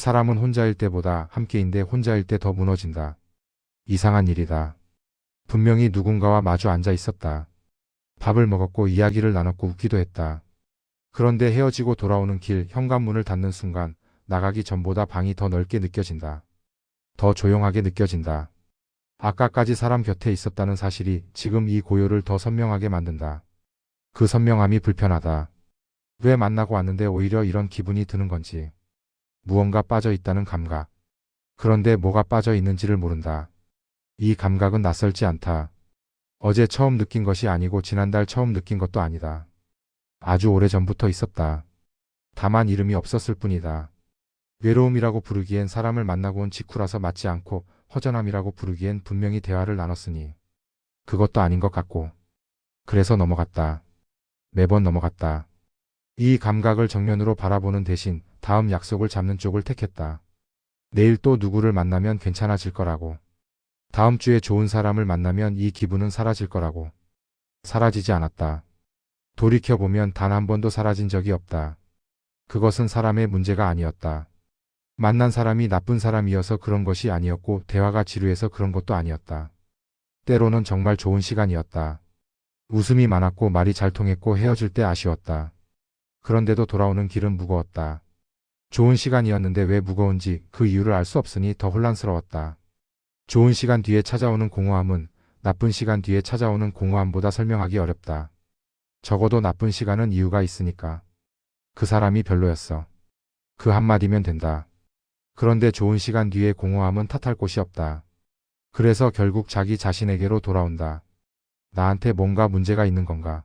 사람은 혼자일 때보다 함께인데 혼자일 때 더 무너진다. 이상한 일이다. 분명히 누군가와 마주 앉아 있었다. 밥을 먹었고 이야기를 나눴고 웃기도 했다. 그런데 헤어지고 돌아오는 길 현관문을 닫는 순간 나가기 전보다 방이 더 넓게 느껴진다. 더 조용하게 느껴진다. 아까까지 사람 곁에 있었다는 사실이 지금 이 고요를 더 선명하게 만든다. 그 선명함이 불편하다. 왜 만나고 왔는데 오히려 이런 기분이 드는 건지. 무언가 빠져 있다는 감각. 그런데 뭐가 빠져 있는지를 모른다. 이 감각은 낯설지 않다. 어제 처음 느낀 것이 아니고 지난달 처음 느낀 것도 아니다. 아주 오래전부터 있었다. 다만 이름이 없었을 뿐이다. 외로움이라고 부르기엔 사람을 만나고 온 직후라서 맞지 않고 허전함이라고 부르기엔 분명히 대화를 나눴으니 그것도 아닌 것 같고 그래서 넘어갔다. 매번 넘어갔다. 이 감각을 정면으로 바라보는 대신 다음 약속을 잡는 쪽을 택했다. 내일 또 누구를 만나면 괜찮아질 거라고. 다음 주에 좋은 사람을 만나면 이 기분은 사라질 거라고. 사라지지 않았다. 돌이켜보면 단 한 번도 사라진 적이 없다. 그것은 사람의 문제가 아니었다. 만난 사람이 나쁜 사람이어서 그런 것이 아니었고 대화가 지루해서 그런 것도 아니었다. 때로는 정말 좋은 시간이었다. 웃음이 많았고 말이 잘 통했고 헤어질 때 아쉬웠다. 그런데도 돌아오는 길은 무거웠다. 좋은 시간이었는데 왜 무거운지 그 이유를 알 수 없으니 더 혼란스러웠다. 좋은 시간 뒤에 찾아오는 공허함은 나쁜 시간 뒤에 찾아오는 공허함보다 설명하기 어렵다. 적어도 나쁜 시간은 이유가 있으니까. 그 사람이 별로였어. 그 한마디면 된다. 그런데 좋은 시간 뒤에 공허함은 탓할 곳이 없다. 그래서 결국 자기 자신에게로 돌아온다. 나한테 뭔가 문제가 있는 건가?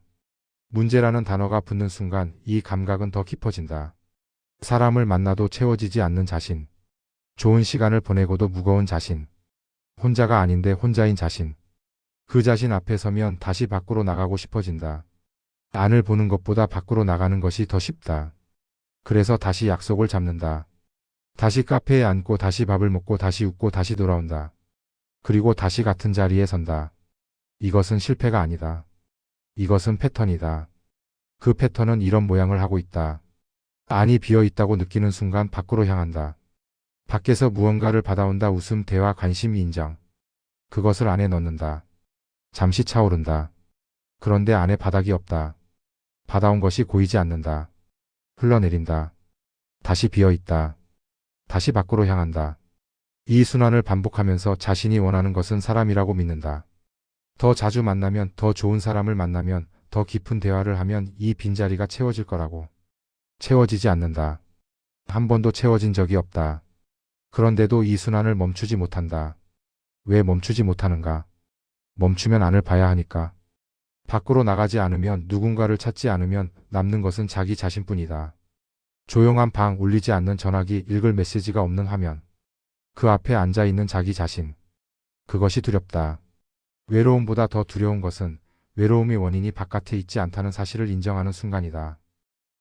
문제라는 단어가 붙는 순간 이 감각은 더 깊어진다. 사람을 만나도 채워지지 않는 자신. 좋은 시간을 보내고도 무거운 자신. 혼자가 아닌데 혼자인 자신. 그 자신 앞에 서면 다시 밖으로 나가고 싶어진다. 안을 보는 것보다 밖으로 나가는 것이 더 쉽다. 그래서 다시 약속을 잡는다. 다시 카페에 앉고 다시 밥을 먹고 다시 웃고 다시 돌아온다. 그리고 다시 같은 자리에 선다. 이것은 실패가 아니다. 이것은 패턴이다. 그 패턴은 이런 모양을 하고 있다. 안이 비어 있다고 느끼는 순간 밖으로 향한다. 밖에서 무언가를 받아온다. 웃음, 대화, 관심, 인정. 그것을 안에 넣는다. 잠시 차오른다. 그런데 안에 바닥이 없다. 받아온 것이 고이지 않는다. 흘러내린다. 다시 비어 있다. 다시 밖으로 향한다. 이 순환을 반복하면서 자신이 원하는 것은 사람이라고 믿는다. 더 자주 만나면, 더 좋은 사람을 만나면, 더 깊은 대화를 하면 이 빈자리가 채워질 거라고. 채워지지 않는다. 한 번도 채워진 적이 없다. 그런데도 이 순환을 멈추지 못한다. 왜 멈추지 못하는가? 멈추면 안을 봐야 하니까. 밖으로 나가지 않으면, 누군가를 찾지 않으면 남는 것은 자기 자신뿐이다. 조용한 방, 울리지 않는 전화기, 읽을 메시지가 없는 화면. 그 앞에 앉아있는 자기 자신. 그것이 두렵다. 외로움보다 더 두려운 것은 외로움의 원인이 바깥에 있지 않다는 사실을 인정하는 순간이다.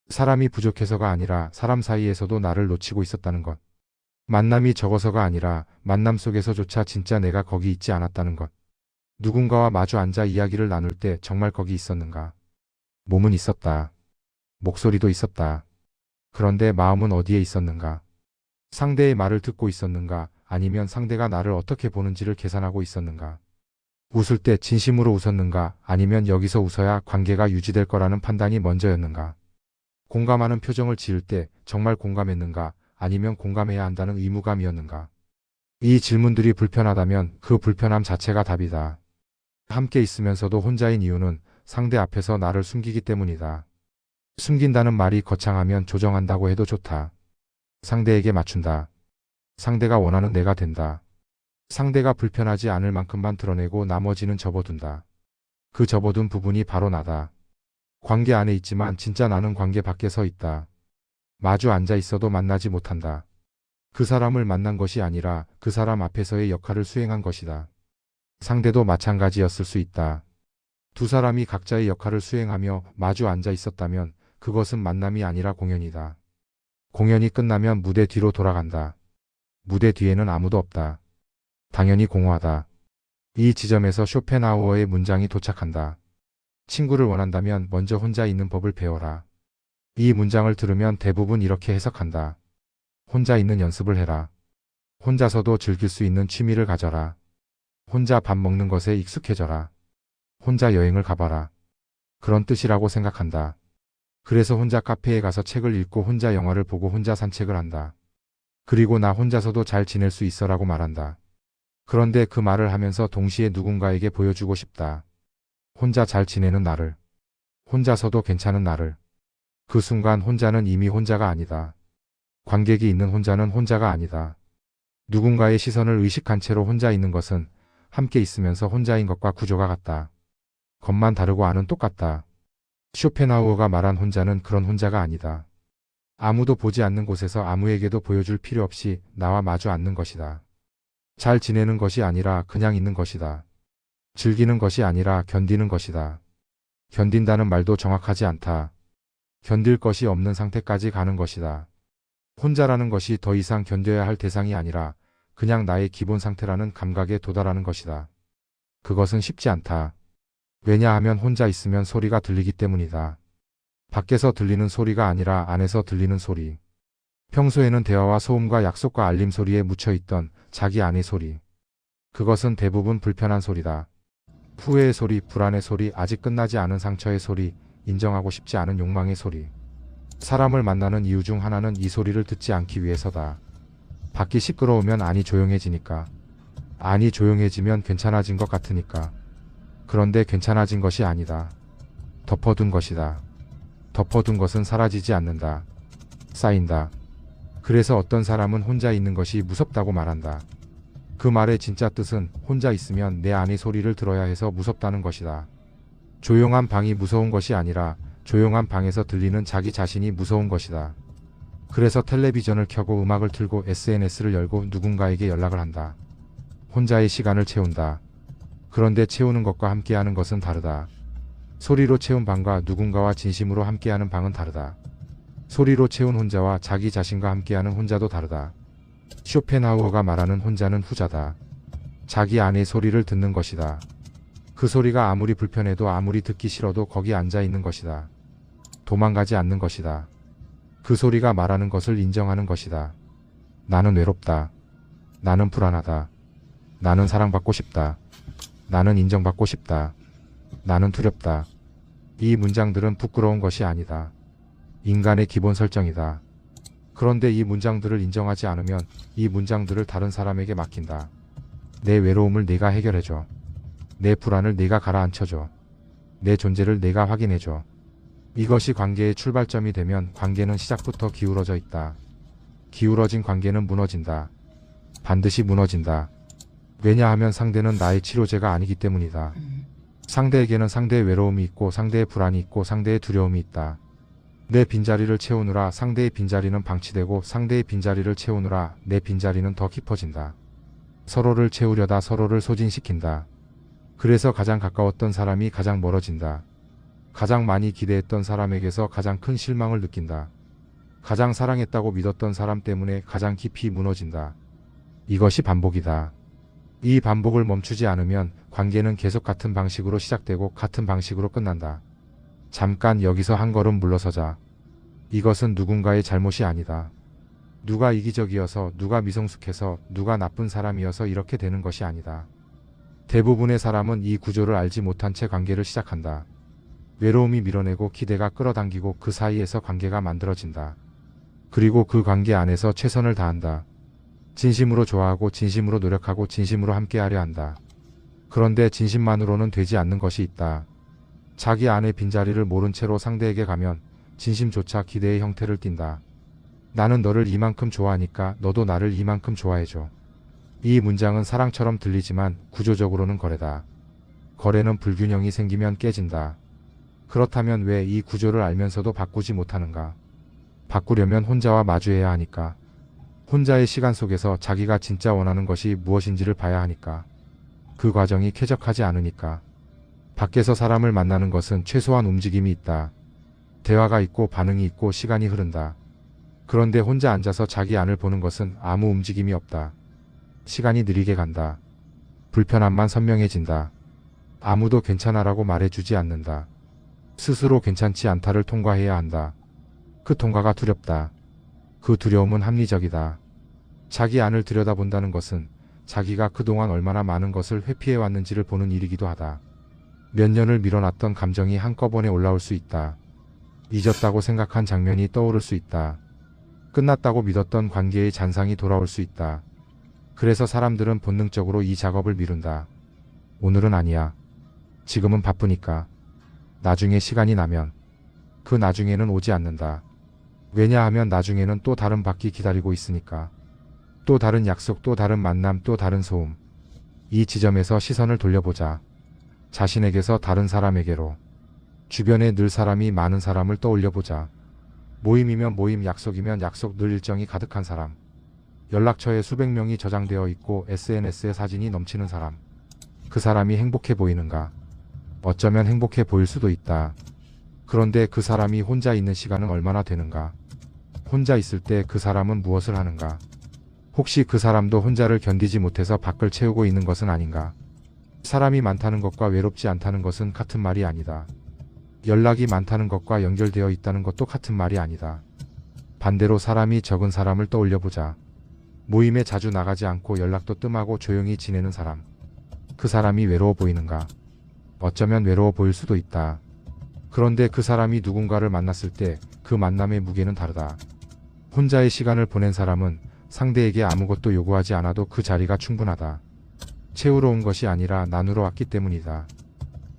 사람이 부족해서가 아니라 사람 사이에서도 나를 놓치고 있었다는 것. 만남이 적어서가 아니라 만남 속에서조차 진짜 내가 거기 있지 않았다는 것. 누군가와 마주 앉아 이야기를 나눌 때 정말 거기 있었는가? 몸은 있었다. 목소리도 있었다. 그런데 마음은 어디에 있었는가? 상대의 말을 듣고 있었는가? 아니면 상대가 나를 어떻게 보는지를 계산하고 있었는가? 웃을 때 진심으로 웃었는가? 아니면 여기서 웃어야 관계가 유지될 거라는 판단이 먼저였는가? 공감하는 표정을 지을 때 정말 공감했는가? 아니면 공감해야 한다는 의무감이었는가? 이 질문들이 불편하다면 그 불편함 자체가 답이다. 함께 있으면서도 혼자인 이유는 상대 앞에서 나를 숨기기 때문이다. 숨긴다는 말이 거창하면 조정한다고 해도 좋다. 상대에게 맞춘다. 상대가 원하는 내가 된다. 상대가 불편하지 않을 만큼만 드러내고 나머지는 접어둔다. 그 접어둔 부분이 바로 나다. 관계 안에 있지만 진짜 나는 관계 밖에 서 있다. 마주 앉아 있어도 만나지 못한다. 그 사람을 만난 것이 아니라 그 사람 앞에서의 역할을 수행한 것이다. 상대도 마찬가지였을 수 있다. 두 사람이 각자의 역할을 수행하며 마주 앉아 있었다면 그것은 만남이 아니라 공연이다. 공연이 끝나면 무대 뒤로 돌아간다. 무대 뒤에는 아무도 없다. 당연히 공허하다. 이 지점에서 쇼펜하우어의 문장이 도착한다. 친구를 원한다면 먼저 혼자 있는 법을 배워라. 이 문장을 들으면 대부분 이렇게 해석한다. 혼자 있는 연습을 해라. 혼자서도 즐길 수 있는 취미를 가져라. 혼자 밥 먹는 것에 익숙해져라. 혼자 여행을 가봐라. 그런 뜻이라고 생각한다. 그래서 혼자 카페에 가서 책을 읽고 혼자 영화를 보고 혼자 산책을 한다. 그리고 나 혼자서도 잘 지낼 수 있어라고 말한다. 그런데 그 말을 하면서 동시에 누군가에게 보여주고 싶다. 혼자 잘 지내는 나를. 혼자서도 괜찮은 나를. 그 순간 혼자는 이미 혼자가 아니다. 관객이 있는 혼자는 혼자가 아니다. 누군가의 시선을 의식한 채로 혼자 있는 것은 함께 있으면서 혼자인 것과 구조가 같다. 겉만 다르고 안은 똑같다. 쇼펜하우어가 말한 혼자는 그런 혼자가 아니다. 아무도 보지 않는 곳에서 아무에게도 보여줄 필요 없이 나와 마주 앉는 것이다. 잘 지내는 것이 아니라 그냥 있는 것이다. 즐기는 것이 아니라 견디는 것이다. 견딘다는 말도 정확하지 않다. 견딜 것이 없는 상태까지 가는 것이다. 혼자라는 것이 더 이상 견뎌야 할 대상이 아니라 그냥 나의 기본 상태라는 감각에 도달하는 것이다. 그것은 쉽지 않다. 왜냐하면 혼자 있으면 소리가 들리기 때문이다. 밖에서 들리는 소리가 아니라 안에서 들리는 소리. 평소에는 대화와 소음과 약속과 알림 소리에 묻혀있던 자기 안의 소리. 그것은 대부분 불편한 소리다. 후회의 소리, 불안의 소리, 아직 끝나지 않은 상처의 소리, 인정하고 싶지 않은 욕망의 소리. 사람을 만나는 이유 중 하나는 이 소리를 듣지 않기 위해서다. 밖이 시끄러우면 안이 조용해지니까. 안이 조용해지면 괜찮아진 것 같으니까. 그런데 괜찮아진 것이 아니다. 덮어둔 것이다. 덮어둔 것은 사라지지 않는다. 쌓인다. 그래서 어떤 사람은 혼자 있는 것이 무섭다고 말한다. 그 말의 진짜 뜻은 혼자 있으면 내 안의 소리를 들어야 해서 무섭다는 것이다. 조용한 방이 무서운 것이 아니라 조용한 방에서 들리는 자기 자신이 무서운 것이다. 그래서 텔레비전을 켜고 음악을 틀고 SNS를 열고 누군가에게 연락을 한다. 혼자의 시간을 채운다. 그런데 채우는 것과 함께하는 것은 다르다. 소리로 채운 방과 누군가와 진심으로 함께하는 방은 다르다. 소리로 채운 혼자와 자기 자신과 함께하는 혼자도 다르다. 쇼펜하우어가 말하는 혼자는 후자다. 자기 안의 소리를 듣는 것이다. 그 소리가 아무리 불편해도 아무리 듣기 싫어도 거기 앉아 있는 것이다. 도망가지 않는 것이다. 그 소리가 말하는 것을 인정하는 것이다. 나는 외롭다. 나는 불안하다. 나는 사랑받고 싶다. 나는 인정받고 싶다. 나는 두렵다. 이 문장들은 부끄러운 것이 아니다. 인간의 기본 설정이다. 그런데 이 문장들을 인정하지 않으면 이 문장들을 다른 사람에게 맡긴다. 내 외로움을 내가 해결해줘. 내 불안을 내가 가라앉혀줘. 내 존재를 내가 확인해줘. 이것이 관계의 출발점이 되면 관계는 시작부터 기울어져 있다. 기울어진 관계는 무너진다. 반드시 무너진다. 왜냐하면 상대는 나의 치료제가 아니기 때문이다. 상대에게는 상대의 외로움이 있고 상대의 불안이 있고 상대의 두려움이 있다. 내 빈자리를 채우느라 상대의 빈자리는 방치되고 상대의 빈자리를 채우느라 내 빈자리는 더 깊어진다. 서로를 채우려다 서로를 소진시킨다. 그래서 가장 가까웠던 사람이 가장 멀어진다. 가장 많이 기대했던 사람에게서 가장 큰 실망을 느낀다. 가장 사랑했다고 믿었던 사람 때문에 가장 깊이 무너진다. 이것이 반복이다. 이 반복을 멈추지 않으면 관계는 계속 같은 방식으로 시작되고 같은 방식으로 끝난다. 잠깐 여기서 한 걸음 물러서자. 이것은 누군가의 잘못이 아니다. 누가 이기적이어서, 누가 미성숙해서, 누가 나쁜 사람이어서 이렇게 되는 것이 아니다. 대부분의 사람은 이 구조를 알지 못한 채 관계를 시작한다. 외로움이 밀어내고 기대가 끌어당기고 그 사이에서 관계가 만들어진다. 그리고 그 관계 안에서 최선을 다한다. 진심으로 좋아하고 진심으로 노력하고 진심으로 함께하려 한다. 그런데 진심만으로는 되지 않는 것이 있다. 자기 안의 빈자리를 모른 채로 상대에게 가면 진심조차 기대의 형태를 띈다. 나는 너를 이만큼 좋아하니까 너도 나를 이만큼 좋아해줘. 이 문장은 사랑처럼 들리지만 구조적으로는 거래다. 거래는 불균형이 생기면 깨진다. 그렇다면 왜 이 구조를 알면서도 바꾸지 못하는가? 바꾸려면 혼자와 마주해야 하니까. 혼자의 시간 속에서 자기가 진짜 원하는 것이 무엇인지를 봐야 하니까. 그 과정이 쾌적하지 않으니까. 밖에서 사람을 만나는 것은 최소한 움직임이 있다. 대화가 있고 반응이 있고 시간이 흐른다. 그런데 혼자 앉아서 자기 안을 보는 것은 아무 움직임이 없다. 시간이 느리게 간다. 불편함만 선명해진다. 아무도 괜찮아라고 말해주지 않는다. 스스로 괜찮지 않다를 통과해야 한다. 그 통과가 두렵다. 그 두려움은 합리적이다. 자기 안을 들여다본다는 것은 자기가 그동안 얼마나 많은 것을 회피해 왔는지를 보는 일이기도 하다. 몇 년을 밀어놨던 감정이 한꺼번에 올라올 수 있다. 잊었다고 생각한 장면이 떠오를 수 있다. 끝났다고 믿었던 관계의 잔상이 돌아올 수 있다. 그래서 사람들은 본능적으로 이 작업을 미룬다. 오늘은 아니야. 지금은 바쁘니까. 나중에 시간이 나면. 그 나중에는 오지 않는다. 왜냐하면 나중에는 또 다른 밖이 기다리고 있으니까. 또 다른 약속, 또 다른 만남, 또 다른 소음. 이 지점에서 시선을 돌려보자. 자신에게서 다른 사람에게로. 주변에 늘 사람이 많은 사람을 떠올려보자. 모임이면 모임, 약속이면 약속, 늘 일정이 가득한 사람. 연락처에 수백 명이 저장되어 있고 SNS에 사진이 넘치는 사람. 그 사람이 행복해 보이는가? 어쩌면 행복해 보일 수도 있다. 그런데 그 사람이 혼자 있는 시간은 얼마나 되는가? 혼자 있을 때 그 사람은 무엇을 하는가? 혹시 그 사람도 혼자를 견디지 못해서 밖을 채우고 있는 것은 아닌가? 사람이 많다는 것과 외롭지 않다는 것은 같은 말이 아니다. 연락이 많다는 것과 연결되어 있다는 것도 같은 말이 아니다. 반대로 사람이 적은 사람을 떠올려보자. 모임에 자주 나가지 않고 연락도 뜸하고 조용히 지내는 사람. 그 사람이 외로워 보이는가? 어쩌면 외로워 보일 수도 있다. 그런데 그 사람이 누군가를 만났을 때 그 만남의 무게는 다르다. 혼자의 시간을 보낸 사람은 상대에게 아무것도 요구하지 않아도 그 자리가 충분하다. 채우러 온 것이 아니라 나누러 왔기 때문이다.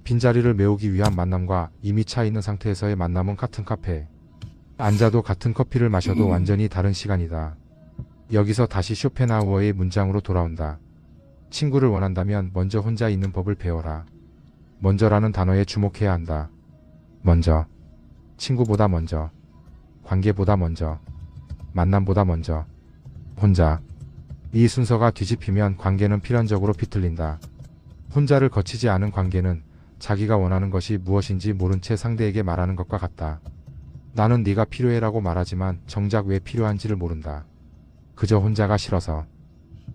빈자리를 메우기 위한 만남과 이미 차 있는 상태에서의 만남은 같은 카페. 앉아도 같은 커피를 마셔도 완전히 다른 시간이다. 여기서 다시 쇼펜하우어의 문장으로 돌아온다. 친구를 원한다면 먼저 혼자 있는 법을 배워라. 먼저라는 단어에 주목해야 한다. 먼저. 친구보다 먼저. 관계보다 먼저. 만남보다 먼저. 혼자. 이 순서가 뒤집히면 관계는 필연적으로 비틀린다. 혼자를 거치지 않은 관계는 자기가 원하는 것이 무엇인지 모른 채 상대에게 말하는 것과 같다. 나는 네가 필요해라고 말하지만 정작 왜 필요한지를 모른다. 그저 혼자가 싫어서.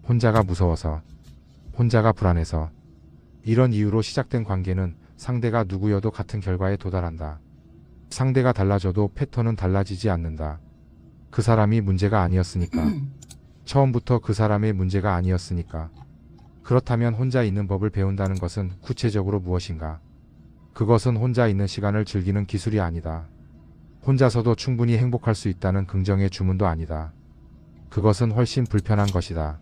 혼자가 무서워서. 혼자가 불안해서. 이런 이유로 시작된 관계는 상대가 누구여도 같은 결과에 도달한다. 상대가 달라져도 패턴은 달라지지 않는다. 그 사람이 문제가 아니었으니까. 처음부터 그 사람의 문제가 아니었으니까. 그렇다면 혼자 있는 법을 배운다는 것은 구체적으로 무엇인가? 그것은 혼자 있는 시간을 즐기는 기술이 아니다. 혼자서도 충분히 행복할 수 있다는 긍정의 주문도 아니다. 그것은 훨씬 불편한 것이다.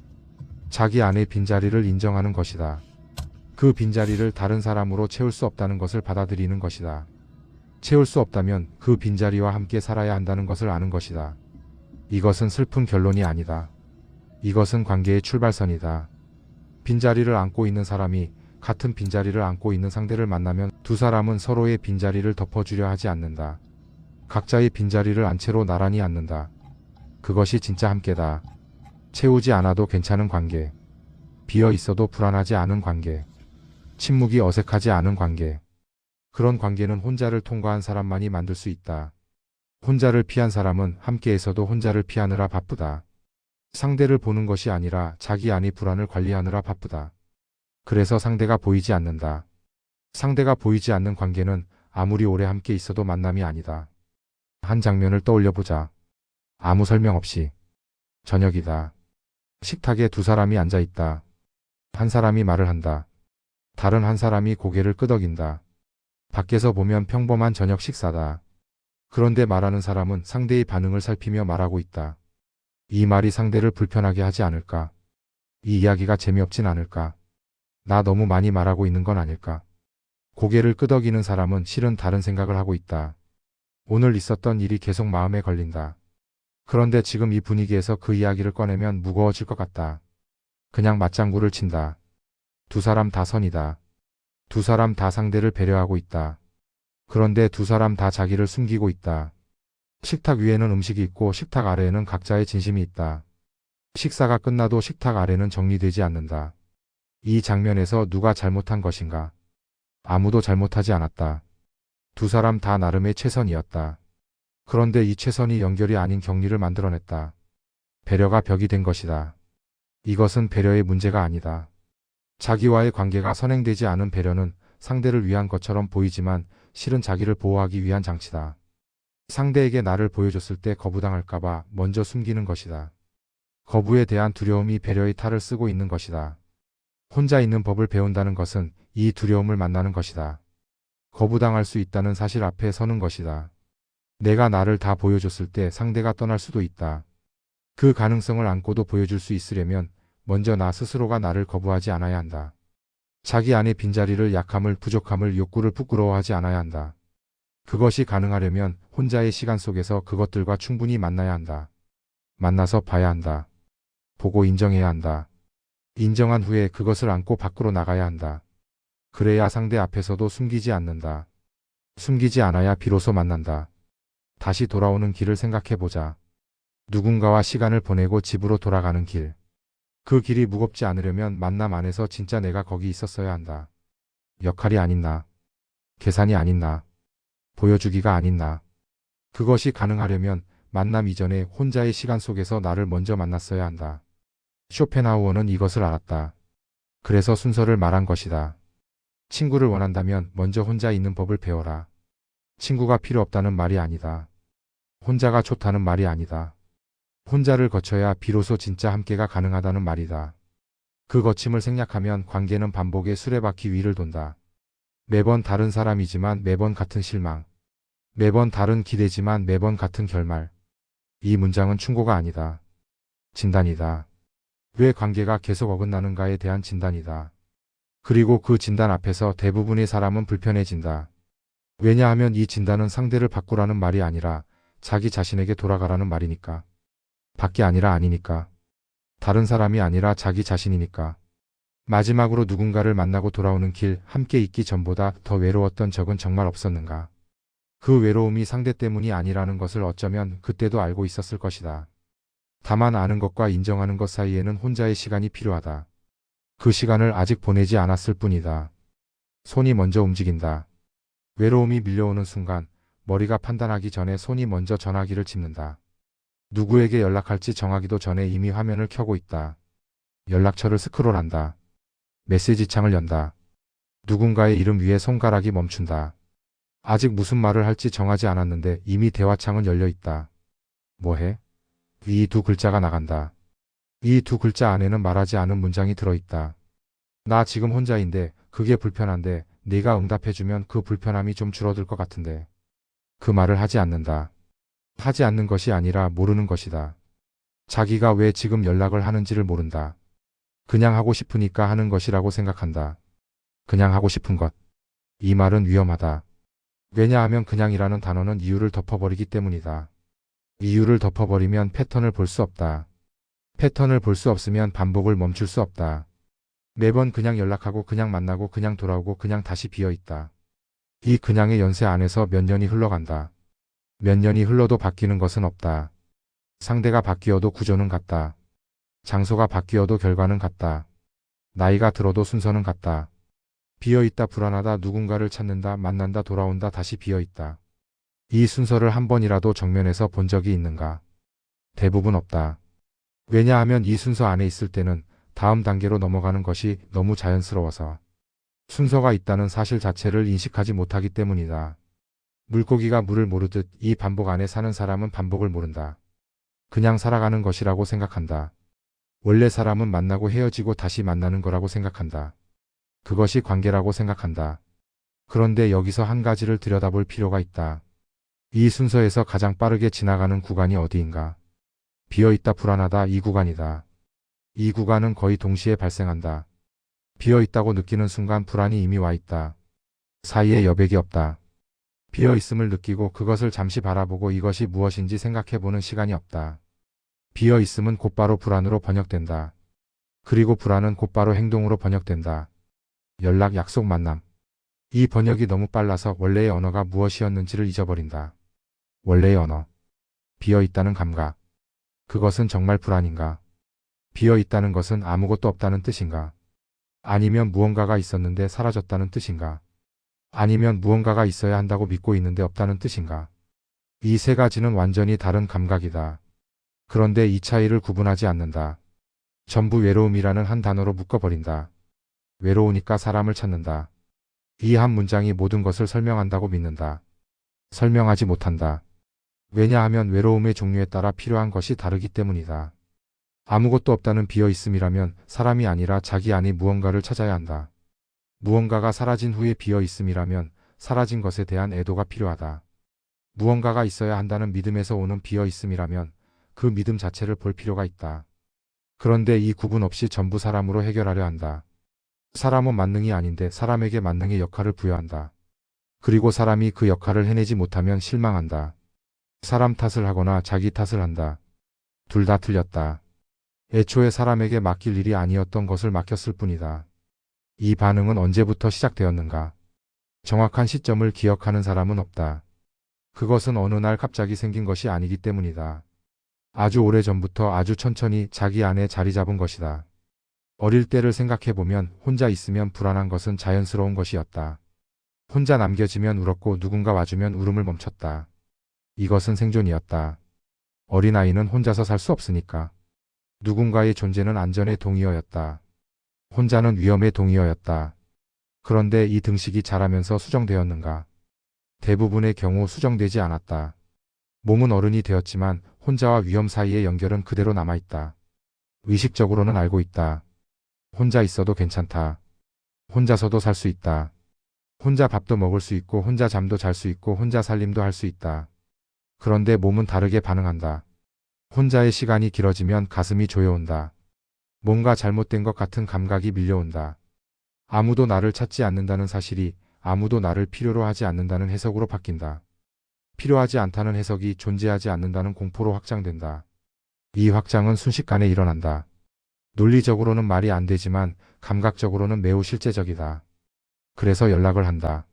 자기 안의 빈자리를 인정하는 것이다. 그 빈자리를 다른 사람으로 채울 수 없다는 것을 받아들이는 것이다. 채울 수 없다면 그 빈자리와 함께 살아야 한다는 것을 아는 것이다. 이것은 슬픈 결론이 아니다. 이것은 관계의 출발선이다. 빈자리를 안고 있는 사람이 같은 빈자리를 안고 있는 상대를 만나면 두 사람은 서로의 빈자리를 덮어주려 하지 않는다. 각자의 빈자리를 안 채로 나란히 앉는다. 그것이 진짜 함께다. 채우지 않아도 괜찮은 관계. 비어 있어도 불안하지 않은 관계. 침묵이 어색하지 않은 관계. 그런 관계는 혼자를 통과한 사람만이 만들 수 있다. 혼자를 피한 사람은 함께에서도 혼자를 피하느라 바쁘다. 상대를 보는 것이 아니라 자기 안의 불안을 관리하느라 바쁘다. 그래서 상대가 보이지 않는다. 상대가 보이지 않는 관계는 아무리 오래 함께 있어도 만남이 아니다. 한 장면을 떠올려보자. 아무 설명 없이. 저녁이다. 식탁에 두 사람이 앉아 있다. 한 사람이 말을 한다. 다른 한 사람이 고개를 끄덕인다. 밖에서 보면 평범한 저녁 식사다. 그런데 말하는 사람은 상대의 반응을 살피며 말하고 있다. 이 말이 상대를 불편하게 하지 않을까? 이 이야기가 재미없진 않을까? 나 너무 많이 말하고 있는 건 아닐까? 고개를 끄덕이는 사람은 실은 다른 생각을 하고 있다. 오늘 있었던 일이 계속 마음에 걸린다. 그런데 지금 이 분위기에서 그 이야기를 꺼내면 무거워질 것 같다. 그냥 맞장구를 친다. 두 사람 다 선이다. 두 사람 다 상대를 배려하고 있다. 그런데 두 사람 다 자기를 숨기고 있다. 식탁 위에는 음식이 있고 식탁 아래에는 각자의 진심이 있다. 식사가 끝나도 식탁 아래는 정리되지 않는다. 이 장면에서 누가 잘못한 것인가? 아무도 잘못하지 않았다. 두 사람 다 나름의 최선이었다. 그런데 이 최선이 연결이 아닌 격리를 만들어냈다. 배려가 벽이 된 것이다. 이것은 배려의 문제가 아니다. 자기와의 관계가 선행되지 않은 배려는 상대를 위한 것처럼 보이지만 실은 자기를 보호하기 위한 장치다. 상대에게 나를 보여줬을 때 거부당할까봐 먼저 숨기는 것이다. 거부에 대한 두려움이 배려의 탈을 쓰고 있는 것이다. 혼자 있는 법을 배운다는 것은 이 두려움을 만나는 것이다. 거부당할 수 있다는 사실 앞에 서는 것이다. 내가 나를 다 보여줬을 때 상대가 떠날 수도 있다. 그 가능성을 안고도 보여줄 수 있으려면 먼저 나 스스로가 나를 거부하지 않아야 한다. 자기 안의 빈자리를, 약함을, 부족함을, 욕구를 부끄러워하지 않아야 한다. 그것이 가능하려면 혼자의 시간 속에서 그것들과 충분히 만나야 한다. 만나서 봐야 한다. 보고 인정해야 한다. 인정한 후에 그것을 안고 밖으로 나가야 한다. 그래야 상대 앞에서도 숨기지 않는다. 숨기지 않아야 비로소 만난다. 다시 돌아오는 길을 생각해보자. 누군가와 시간을 보내고 집으로 돌아가는 길. 그 길이 무겁지 않으려면 만남 안에서 진짜 내가 거기 있었어야 한다. 역할이 아닌 나. 계산이 아닌 나. 보여주기가 아닌 나. 그것이 가능하려면 만남 이전에 혼자의 시간 속에서 나를 먼저 만났어야 한다. 쇼펜하우어는 이것을 알았다. 그래서 순서를 말한 것이다. 친구를 원한다면 먼저 혼자 있는 법을 배워라. 친구가 필요 없다는 말이 아니다. 혼자가 좋다는 말이 아니다. 혼자를 거쳐야 비로소 진짜 함께가 가능하다는 말이다. 그 거침을 생략하면 관계는 반복의 수레바퀴 위를 돈다. 매번 다른 사람이지만 매번 같은 실망. 매번 다른 기대지만 매번 같은 결말. 이 문장은 충고가 아니다. 진단이다. 왜 관계가 계속 어긋나는가에 대한 진단이다. 그리고 그 진단 앞에서 대부분의 사람은 불편해진다. 왜냐하면 이 진단은 상대를 바꾸라는 말이 아니라 자기 자신에게 돌아가라는 말이니까. 밖이 아니라 아니니까. 다른 사람이 아니라 자기 자신이니까. 마지막으로 누군가를 만나고 돌아오는 길, 함께 있기 전보다 더 외로웠던 적은 정말 없었는가. 그 외로움이 상대 때문이 아니라는 것을 어쩌면 그때도 알고 있었을 것이다. 다만 아는 것과 인정하는 것 사이에는 혼자의 시간이 필요하다. 그 시간을 아직 보내지 않았을 뿐이다. 손이 먼저 움직인다. 외로움이 밀려오는 순간 머리가 판단하기 전에 손이 먼저 전화기를 짚는다. 누구에게 연락할지 정하기도 전에 이미 화면을 켜고 있다. 연락처를 스크롤한다. 메시지창을 연다. 누군가의 이름 위에 손가락이 멈춘다. 아직 무슨 말을 할지 정하지 않았는데 이미 대화창은 열려 있다. 뭐해? 이 두 글자가 나간다. 이 두 글자 안에는 말하지 않은 문장이 들어있다. 나 지금 혼자인데 그게 불편한데 네가 응답해주면 그 불편함이 좀 줄어들 것 같은데. 그 말을 하지 않는다. 하지 않는 것이 아니라 모르는 것이다. 자기가 왜 지금 연락을 하는지를 모른다. 그냥 하고 싶으니까 하는 것이라고 생각한다. 그냥 하고 싶은 것. 이 말은 위험하다. 왜냐하면 그냥이라는 단어는 이유를 덮어버리기 때문이다. 이유를 덮어버리면 패턴을 볼 수 없다. 패턴을 볼 수 없으면 반복을 멈출 수 없다. 매번 그냥 연락하고 그냥 만나고 그냥 돌아오고 그냥 다시 비어있다. 이 그냥의 연쇄 안에서 몇 년이 흘러간다. 몇 년이 흘러도 바뀌는 것은 없다. 상대가 바뀌어도 구조는 같다. 장소가 바뀌어도 결과는 같다. 나이가 들어도 순서는 같다. 비어있다, 불안하다, 누군가를 찾는다, 만난다, 돌아온다, 다시 비어있다. 이 순서를 한 번이라도 정면에서 본 적이 있는가? 대부분 없다. 왜냐하면 이 순서 안에 있을 때는 다음 단계로 넘어가는 것이 너무 자연스러워서. 순서가 있다는 사실 자체를 인식하지 못하기 때문이다. 물고기가 물을 모르듯 이 반복 안에 사는 사람은 반복을 모른다. 그냥 살아가는 것이라고 생각한다. 원래 사람은 만나고 헤어지고 다시 만나는 거라고 생각한다. 그것이 관계라고 생각한다. 그런데 여기서 한 가지를 들여다볼 필요가 있다. 이 순서에서 가장 빠르게 지나가는 구간이 어디인가? 비어있다, 불안하다, 이 구간이다. 이 구간은 거의 동시에 발생한다. 비어있다고 느끼는 순간 불안이 이미 와 있다. 사이에 여백이 없다. 비어있음을 느끼고 그것을 잠시 바라보고 이것이 무엇인지 생각해보는 시간이 없다. 비어있음은 곧바로 불안으로 번역된다. 그리고 불안은 곧바로 행동으로 번역된다. 연락, 약속, 만남. 이 번역이 너무 빨라서 원래의 언어가 무엇이었는지를 잊어버린다. 원래의 언어. 비어있다는 감각. 그것은 정말 불안인가? 비어있다는 것은 아무것도 없다는 뜻인가? 아니면 무언가가 있었는데 사라졌다는 뜻인가? 아니면 무언가가 있어야 한다고 믿고 있는데 없다는 뜻인가? 이 세 가지는 완전히 다른 감각이다. 그런데 이 차이를 구분하지 않는다. 전부 외로움이라는 한 단어로 묶어버린다. 외로우니까 사람을 찾는다. 이 한 문장이 모든 것을 설명한다고 믿는다. 설명하지 못한다. 왜냐하면 외로움의 종류에 따라 필요한 것이 다르기 때문이다. 아무것도 없다는 비어있음이라면 사람이 아니라 자기 안에 무언가를 찾아야 한다. 무언가가 사라진 후에 비어있음이라면 사라진 것에 대한 애도가 필요하다. 무언가가 있어야 한다는 믿음에서 오는 비어있음이라면 그 믿음 자체를 볼 필요가 있다. 그런데 이 구분 없이 전부 사람으로 해결하려 한다. 사람은 만능이 아닌데 사람에게 만능의 역할을 부여한다. 그리고 사람이 그 역할을 해내지 못하면 실망한다. 사람 탓을 하거나 자기 탓을 한다. 둘 다 틀렸다. 애초에 사람에게 맡길 일이 아니었던 것을 맡겼을 뿐이다. 이 반응은 언제부터 시작되었는가? 정확한 시점을 기억하는 사람은 없다. 그것은 어느 날 갑자기 생긴 것이 아니기 때문이다. 아주 오래전부터 아주 천천히 자기 안에 자리 잡은 것이다. 어릴 때를 생각해보면 혼자 있으면 불안한 것은 자연스러운 것이었다. 혼자 남겨지면 울었고 누군가 와주면 울음을 멈췄다. 이것은 생존이었다. 어린아이는 혼자서 살 수 없으니까. 누군가의 존재는 안전의 동의어였다. 혼자는 위험의 동의어였다. 그런데 이 등식이 자라면서 수정되었는가? 대부분의 경우 수정되지 않았다. 몸은 어른이 되었지만 혼자와 위험 사이의 연결은 그대로 남아있다. 의식적으로는 알고 있다. 혼자 있어도 괜찮다. 혼자서도 살 수 있다. 혼자 밥도 먹을 수 있고 혼자 잠도 잘 수 있고 혼자 살림도 할 수 있다. 그런데 몸은 다르게 반응한다. 혼자의 시간이 길어지면 가슴이 조여온다. 뭔가 잘못된 것 같은 감각이 밀려온다. 아무도 나를 찾지 않는다는 사실이 아무도 나를 필요로 하지 않는다는 해석으로 바뀐다. 필요하지 않다는 해석이 존재하지 않는다는 공포로 확장된다. 이 확장은 순식간에 일어난다. 논리적으로는 말이 안 되지만 감각적으로는 매우 실제적이다. 그래서 연락을 한다.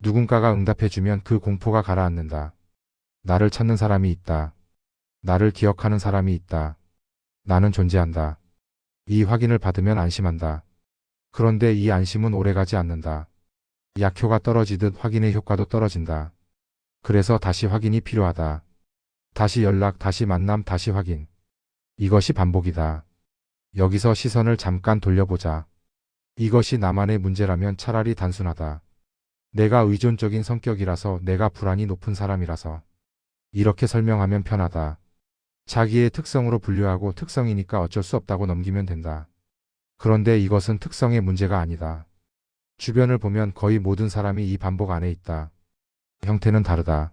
누군가가 응답해주면 그 공포가 가라앉는다. 나를 찾는 사람이 있다. 나를 기억하는 사람이 있다. 나는 존재한다. 이 확인을 받으면 안심한다. 그런데 이 안심은 오래가지 않는다. 약효가 떨어지듯 확인의 효과도 떨어진다. 그래서 다시 확인이 필요하다. 다시 연락, 다시 만남, 다시 확인. 이것이 반복이다. 여기서 시선을 잠깐 돌려보자. 이것이 나만의 문제라면 차라리 단순하다. 내가 의존적인 성격이라서, 내가 불안이 높은 사람이라서. 이렇게 설명하면 편하다. 자기의 특성으로 분류하고 특성이니까 어쩔 수 없다고 넘기면 된다. 그런데 이것은 특성의 문제가 아니다. 주변을 보면 거의 모든 사람이 이 반복 안에 있다. 형태는 다르다.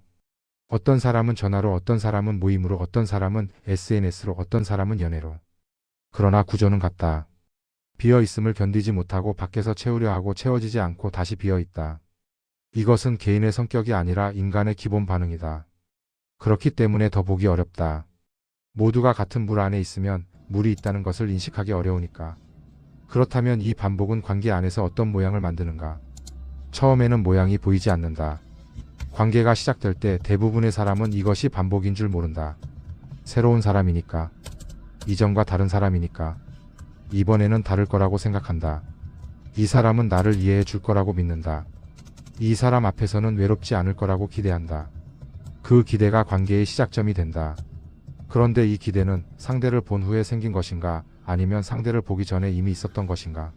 어떤 사람은 전화로, 어떤 사람은 모임으로, 어떤 사람은 SNS로, 어떤 사람은 연애로. 그러나 구조는 같다. 비어있음을 견디지 못하고 밖에서 채우려 하고 채워지지 않고 다시 비어있다. 이것은 개인의 성격이 아니라 인간의 기본 반응이다. 그렇기 때문에 더 보기 어렵다. 모두가 같은 물 안에 있으면 물이 있다는 것을 인식하기 어려우니까. 그렇다면 이 반복은 관계 안에서 어떤 모양을 만드는가? 처음에는 모양이 보이지 않는다. 관계가 시작될 때 대부분의 사람은 이것이 반복인 줄 모른다. 새로운 사람이니까. 이전과 다른 사람이니까. 이번에는 다를 거라고 생각한다. 이 사람은 나를 이해해 줄 거라고 믿는다. 이 사람 앞에서는 외롭지 않을 거라고 기대한다. 그 기대가 관계의 시작점이 된다. 그런데 이 기대는 상대를 본 후에 생긴 것인가, 아니면 상대를 보기 전에 이미 있었던 것인가?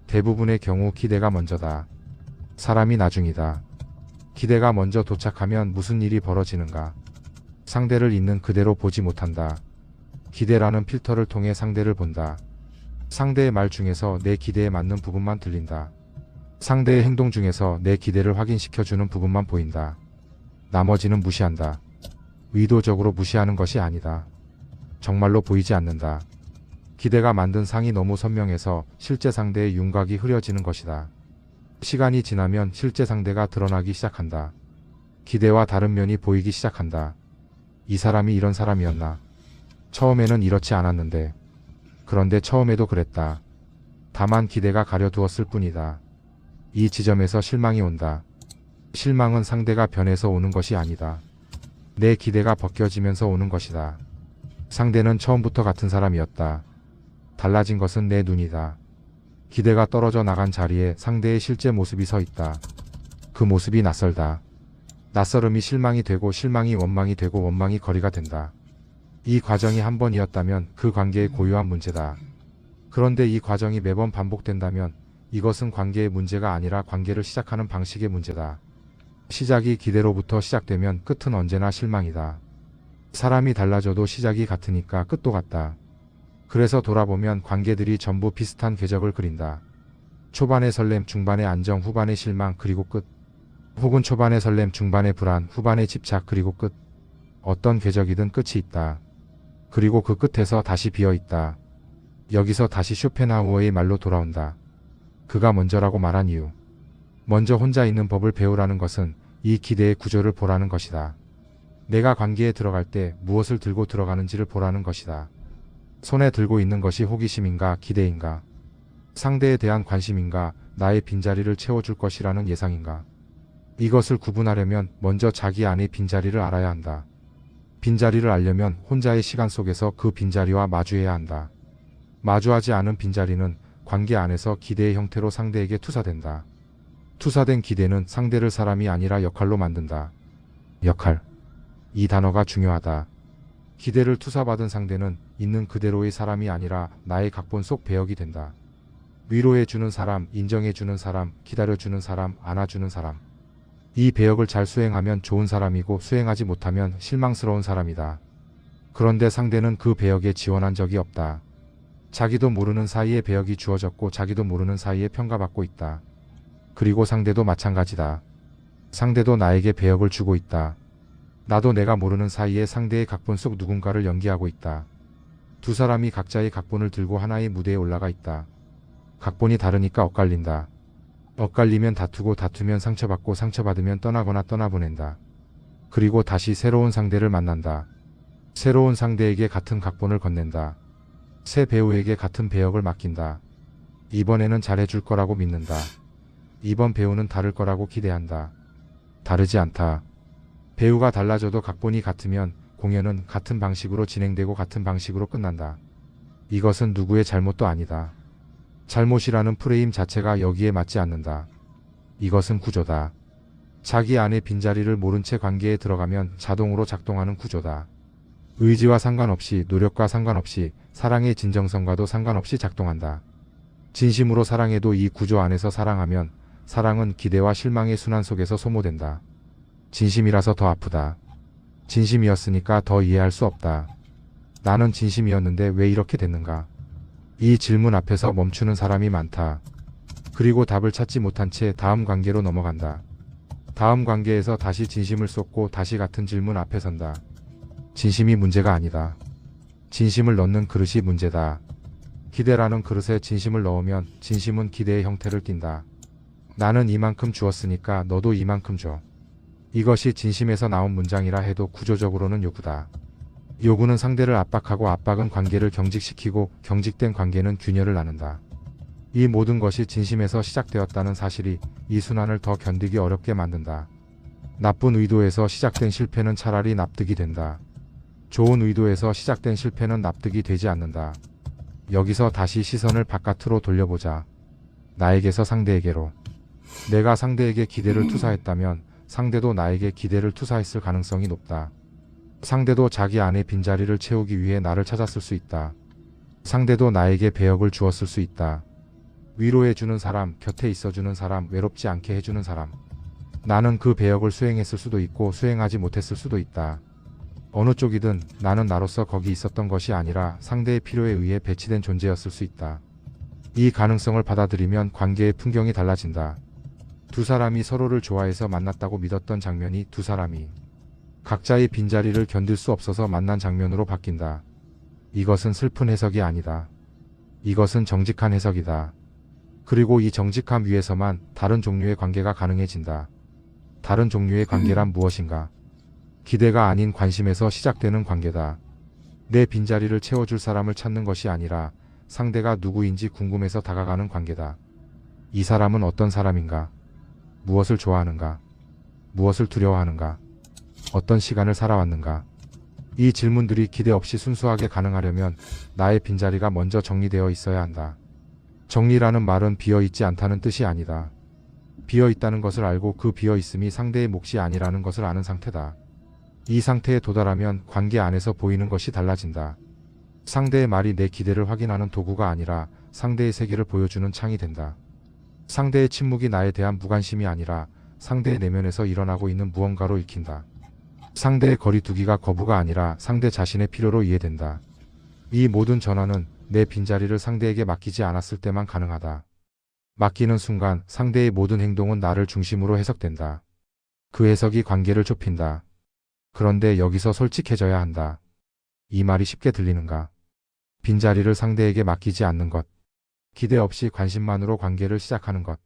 대부분의 경우 기대가 먼저다. 사람이 나중이다. 기대가 먼저 도착하면 무슨 일이 벌어지는가? 상대를 있는 그대로 보지 못한다. 기대라는 필터를 통해 상대를 본다. 상대의 말 중에서 내 기대에 맞는 부분만 들린다. 상대의 행동 중에서 내 기대를 확인시켜주는 부분만 보인다. 나머지는 무시한다. 의도적으로 무시하는 것이 아니다. 정말로 보이지 않는다. 기대가 만든 상이 너무 선명해서 실제 상대의 윤곽이 흐려지는 것이다. 시간이 지나면 실제 상대가 드러나기 시작한다. 기대와 다른 면이 보이기 시작한다. 이 사람이 이런 사람이었나? 처음에는 이렇지 않았는데. 그런데 처음에도 그랬다. 다만 기대가 가려두었을 뿐이다. 이 지점에서 실망이 온다. 실망은 상대가 변해서 오는 것이 아니다. 내 기대가 벗겨지면서 오는 것이다. 상대는 처음부터 같은 사람이었다. 달라진 것은 내 눈이다. 기대가 떨어져 나간 자리에 상대의 실제 모습이 서 있다. 그 모습이 낯설다. 낯설음이 실망이 되고 실망이 원망이 되고 원망이 거리가 된다. 이 과정이 한 번이었다면 그 관계의 고유한 문제다. 그런데 이 과정이 매번 반복된다면 이것은 관계의 문제가 아니라 관계를 시작하는 방식의 문제다. 시작이 기대로부터 시작되면 끝은 언제나 실망이다. 사람이 달라져도 시작이 같으니까 끝도 같다. 그래서 돌아보면 관계들이 전부 비슷한 궤적을 그린다. 초반의 설렘, 중반의 안정, 후반의 실망, 그리고 끝. 혹은 초반의 설렘, 중반의 불안, 후반의 집착, 그리고 끝. 어떤 궤적이든 끝이 있다. 그리고 그 끝에서 다시 비어 있다. 여기서 다시 쇼펜하우어의 말로 돌아온다. 그가 먼저라고 말한 이유. 먼저 혼자 있는 법을 배우라는 것은 이 기대의 구조를 보라는 것이다. 내가 관계에 들어갈 때 무엇을 들고 들어가는지를 보라는 것이다. 손에 들고 있는 것이 호기심인가, 기대인가, 상대에 대한 관심인가, 나의 빈자리를 채워줄 것이라는 예상인가. 이것을 구분하려면 먼저 자기 안의 빈자리를 알아야 한다. 빈자리를 알려면 혼자의 시간 속에서 그 빈자리와 마주해야 한다. 마주하지 않은 빈자리는 관계 안에서 기대의 형태로 상대에게 투사된다. 투사된 기대는 상대를 사람이 아니라 역할로 만든다. 역할. 이 단어가 중요하다. 기대를 투사받은 상대는 있는 그대로의 사람이 아니라 나의 각본 속 배역이 된다. 위로해주는 사람, 인정해주는 사람, 기다려주는 사람, 안아주는 사람. 이 배역을 잘 수행하면 좋은 사람이고 수행하지 못하면 실망스러운 사람이다. 그런데 상대는 그 배역에 지원한 적이 없다. 자기도 모르는 사이에 배역이 주어졌고 자기도 모르는 사이에 평가받고 있다. 그리고 상대도 마찬가지다. 상대도 나에게 배역을 주고 있다. 나도 내가 모르는 사이에 상대의 각본 속 누군가를 연기하고 있다. 두 사람이 각자의 각본을 들고 하나의 무대에 올라가 있다. 각본이 다르니까 엇갈린다. 엇갈리면 다투고 다투면 상처받고 상처받으면 떠나거나 떠나보낸다. 그리고 다시 새로운 상대를 만난다. 새로운 상대에게 같은 각본을 건넨다. 새 배우에게 같은 배역을 맡긴다. 이번에는 잘해줄 거라고 믿는다. 이번 배우는 다를 거라고 기대한다. 다르지 않다. 배우가 달라져도 각본이 같으면 공연은 같은 방식으로 진행되고 같은 방식으로 끝난다. 이것은 누구의 잘못도 아니다. 잘못이라는 프레임 자체가 여기에 맞지 않는다. 이것은 구조다. 자기 안의 빈자리를 모른 채 관계에 들어가면 자동으로 작동하는 구조다. 의지와 상관없이, 노력과 상관없이, 사랑의 진정성과도 상관없이 작동한다. 진심으로 사랑해도 이 구조 안에서 사랑하면 사랑은 기대와 실망의 순환 속에서 소모된다. 진심이라서 더 아프다. 진심이었으니까 더 이해할 수 없다. 나는 진심이었는데 왜 이렇게 됐는가? 이 질문 앞에서 멈추는 사람이 많다. 그리고 답을 찾지 못한 채 다음 관계로 넘어간다. 다음 관계에서 다시 진심을 쏟고 다시 같은 질문 앞에 선다. 진심이 문제가 아니다. 진심을 넣는 그릇이 문제다. 기대라는 그릇에 진심을 넣으면 진심은 기대의 형태를 띈다. 나는 이만큼 주었으니까 너도 이만큼 줘. 이것이 진심에서 나온 문장이라 해도 구조적으로는 요구다. 요구는 상대를 압박하고 압박은 관계를 경직시키고 경직된 관계는 균열을 나눈다. 이 모든 것이 진심에서 시작되었다는 사실이 이 순환을 더 견디기 어렵게 만든다. 나쁜 의도에서 시작된 실패는 차라리 납득이 된다. 좋은 의도에서 시작된 실패는 납득이 되지 않는다. 여기서 다시 시선을 바깥으로 돌려보자. 나에게서 상대에게로. 내가 상대에게 기대를 투사했다면 상대도 나에게 기대를 투사했을 가능성이 높다. 상대도 자기 안의 빈자리를 채우기 위해 나를 찾았을 수 있다. 상대도 나에게 배역을 주었을 수 있다. 위로해주는 사람, 곁에 있어주는 사람, 외롭지 않게 해주는 사람. 나는 그 배역을 수행했을 수도 있고 수행하지 못했을 수도 있다. 어느 쪽이든 나는 나로서 거기 있었던 것이 아니라 상대의 필요에 의해 배치된 존재였을 수 있다. 이 가능성을 받아들이면 관계의 풍경이 달라진다. 두 사람이 서로를 좋아해서 만났다고 믿었던 장면이 두 사람이 각자의 빈자리를 견딜 수 없어서 만난 장면으로 바뀐다. 이것은 슬픈 해석이 아니다. 이것은 정직한 해석이다. 그리고 이 정직함 위에서만 다른 종류의 관계가 가능해진다. 다른 종류의 관계란 무엇인가? 기대가 아닌 관심에서 시작되는 관계다. 내 빈자리를 채워줄 사람을 찾는 것이 아니라 상대가 누구인지 궁금해서 다가가는 관계다. 이 사람은 어떤 사람인가? 무엇을 좋아하는가? 무엇을 두려워하는가? 어떤 시간을 살아왔는가? 이 질문들이 기대 없이 순수하게 가능하려면 나의 빈자리가 먼저 정리되어 있어야 한다. 정리라는 말은 비어있지 않다는 뜻이 아니다. 비어있다는 것을 알고 그 비어있음이 상대의 몫이 아니라는 것을 아는 상태다. 이 상태에 도달하면 관계 안에서 보이는 것이 달라진다. 상대의 말이 내 기대를 확인하는 도구가 아니라 상대의 세계를 보여주는 창이 된다. 상대의 침묵이 나에 대한 무관심이 아니라 상대의 내면에서 일어나고 있는 무언가로 읽힌다. 상대의 거리두기가 거부가 아니라 상대 자신의 필요로 이해된다. 이 모든 전환은 내 빈자리를 상대에게 맡기지 않았을 때만 가능하다. 맡기는 순간 상대의 모든 행동은 나를 중심으로 해석된다. 그 해석이 관계를 좁힌다. 그런데 여기서 솔직해져야 한다. 이 말이 쉽게 들리는가? 빈자리를 상대에게 맡기지 않는 것. 기대 없이 관심만으로 관계를 시작하는 것.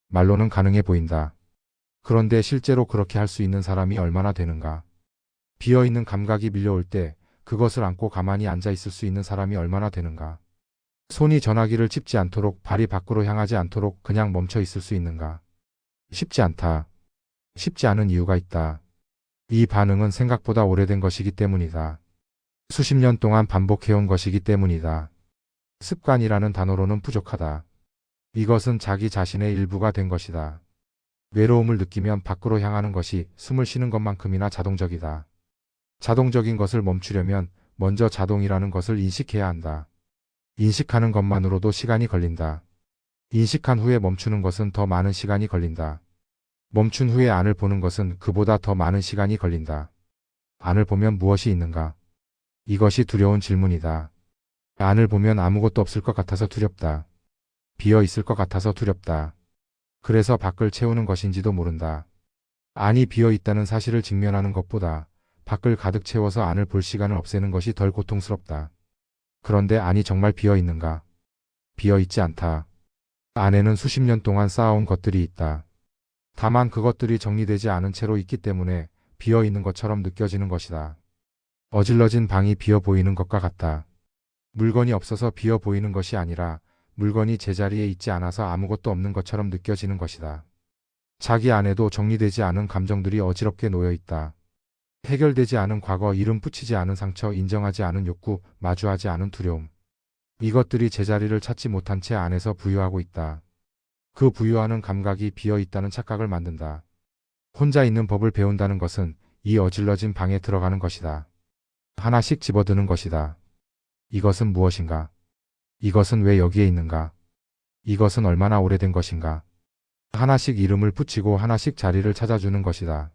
말로는 가능해 보인다. 그런데 실제로 그렇게 할 수 있는 사람이 얼마나 되는가? 비어있는 감각이 밀려올 때 그것을 안고 가만히 앉아 있을 수 있는 사람이 얼마나 되는가? 손이 전화기를 찝지 않도록 발이 밖으로 향하지 않도록 그냥 멈춰 있을 수 있는가? 쉽지 않다. 쉽지 않은 이유가 있다. 이 반응은 생각보다 오래된 것이기 때문이다. 수십 년 동안 반복해온 것이기 때문이다. 습관이라는 단어로는 부족하다. 이것은 자기 자신의 일부가 된 것이다. 외로움을 느끼면 밖으로 향하는 것이 숨을 쉬는 것만큼이나 자동적이다. 자동적인 것을 멈추려면 먼저 자동이라는 것을 인식해야 한다. 인식하는 것만으로도 시간이 걸린다. 인식한 후에 멈추는 것은 더 많은 시간이 걸린다. 멈춘 후에 안을 보는 것은 그보다 더 많은 시간이 걸린다. 안을 보면 무엇이 있는가? 이것이 두려운 질문이다. 안을 보면 아무것도 없을 것 같아서 두렵다. 비어 있을 것 같아서 두렵다. 그래서 밖을 채우는 것인지도 모른다. 안이 비어 있다는 사실을 직면하는 것보다 밖을 가득 채워서 안을 볼 시간을 없애는 것이 덜 고통스럽다. 그런데 안이 정말 비어 있는가? 비어 있지 않다. 안에는 수십 년 동안 쌓아온 것들이 있다. 다만 그것들이 정리되지 않은 채로 있기 때문에 비어 있는 것처럼 느껴지는 것이다. 어질러진 방이 비어 보이는 것과 같다. 물건이 없어서 비어 보이는 것이 아니라 물건이 제자리에 있지 않아서 아무것도 없는 것처럼 느껴지는 것이다. 자기 안에도 정리되지 않은 감정들이 어지럽게 놓여 있다. 해결되지 않은 과거, 이름 붙이지 않은 상처, 인정하지 않은 욕구, 마주하지 않은 두려움. 이것들이 제자리를 찾지 못한 채 안에서 부유하고 있다. 그 부유하는 감각이 비어 있다는 착각을 만든다. 혼자 있는 법을 배운다는 것은 이 어질러진 방에 들어가는 것이다. 하나씩 집어드는 것이다. 이것은 무엇인가? 이것은 왜 여기에 있는가? 이것은 얼마나 오래된 것인가? 하나씩 이름을 붙이고 하나씩 자리를 찾아주는 것이다.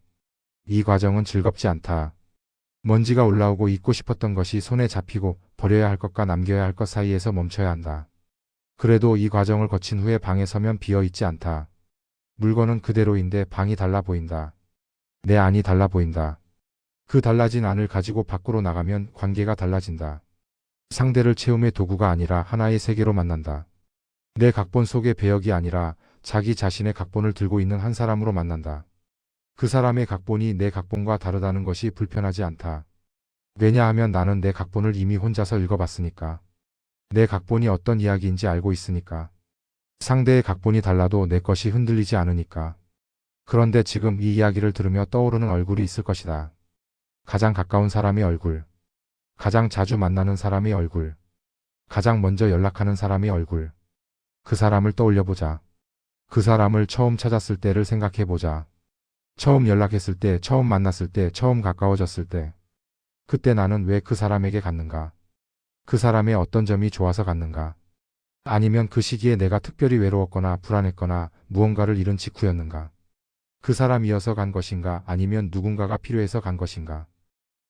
이 과정은 즐겁지 않다. 먼지가 올라오고 잊고 싶었던 것이 손에 잡히고 버려야 할 것과 남겨야 할 것 사이에서 멈춰야 한다. 그래도 이 과정을 거친 후에 방에 서면 비어 있지 않다. 물건은 그대로인데 방이 달라 보인다. 내 안이 달라 보인다. 그 달라진 안을 가지고 밖으로 나가면 관계가 달라진다. 상대를 채움의 도구가 아니라 하나의 세계로 만난다. 내 각본 속의 배역이 아니라 자기 자신의 각본을 들고 있는 한 사람으로 만난다. 그 사람의 각본이 내 각본과 다르다는 것이 불편하지 않다. 왜냐하면 나는 내 각본을 이미 혼자서 읽어봤으니까. 내 각본이 어떤 이야기인지 알고 있으니까. 상대의 각본이 달라도 내 것이 흔들리지 않으니까. 그런데 지금 이 이야기를 들으며 떠오르는 얼굴이 있을 것이다. 가장 가까운 사람의 얼굴. 가장 자주 만나는 사람의 얼굴. 가장 먼저 연락하는 사람의 얼굴. 그 사람을 떠올려보자. 그 사람을 처음 찾았을 때를 생각해보자. 처음 연락했을 때, 처음 만났을 때, 처음 가까워졌을 때. 그때 나는 왜 그 사람에게 갔는가? 그 사람의 어떤 점이 좋아서 갔는가? 아니면 그 시기에 내가 특별히 외로웠거나 불안했거나 무언가를 잃은 직후였는가? 그 사람이어서 간 것인가? 아니면 누군가가 필요해서 간 것인가?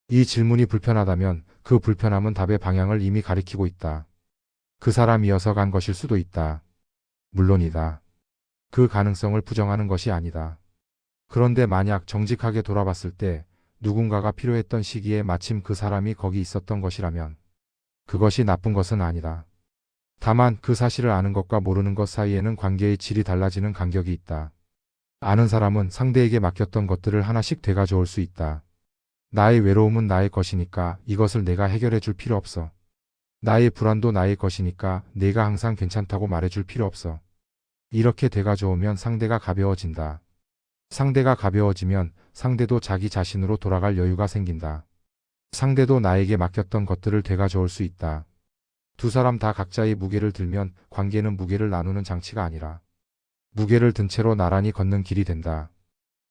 이 질문이 불편하다면 그 불편함은 답의 방향을 이미 가리키고 있다. 그 사람이어서 간 것일 수도 있다. 물론이다. 그 가능성을 부정하는 것이 아니다. 그런데 만약 정직하게 돌아봤을 때 누군가가 필요했던 시기에 마침 그 사람이 거기 있었던 것이라면 그것이 나쁜 것은 아니다. 다만 그 사실을 아는 것과 모르는 것 사이에는 관계의 질이 달라지는 간격이 있다. 아는 사람은 상대에게 맡겼던 것들을 하나씩 되가져올 수 있다. 나의 외로움은 나의 것이니까 이것을 내가 해결해 줄 필요 없어. 나의 불안도 나의 것이니까 내가 항상 괜찮다고 말해줄 필요 없어. 이렇게 되가져오면 상대가 가벼워진다. 상대가 가벼워지면 상대도 자기 자신으로 돌아갈 여유가 생긴다. 상대도 나에게 맡겼던 것들을 되가져올 수 있다. 두 사람 다 각자의 무게를 들면 관계는 무게를 나누는 장치가 아니라 무게를 든 채로 나란히 걷는 길이 된다.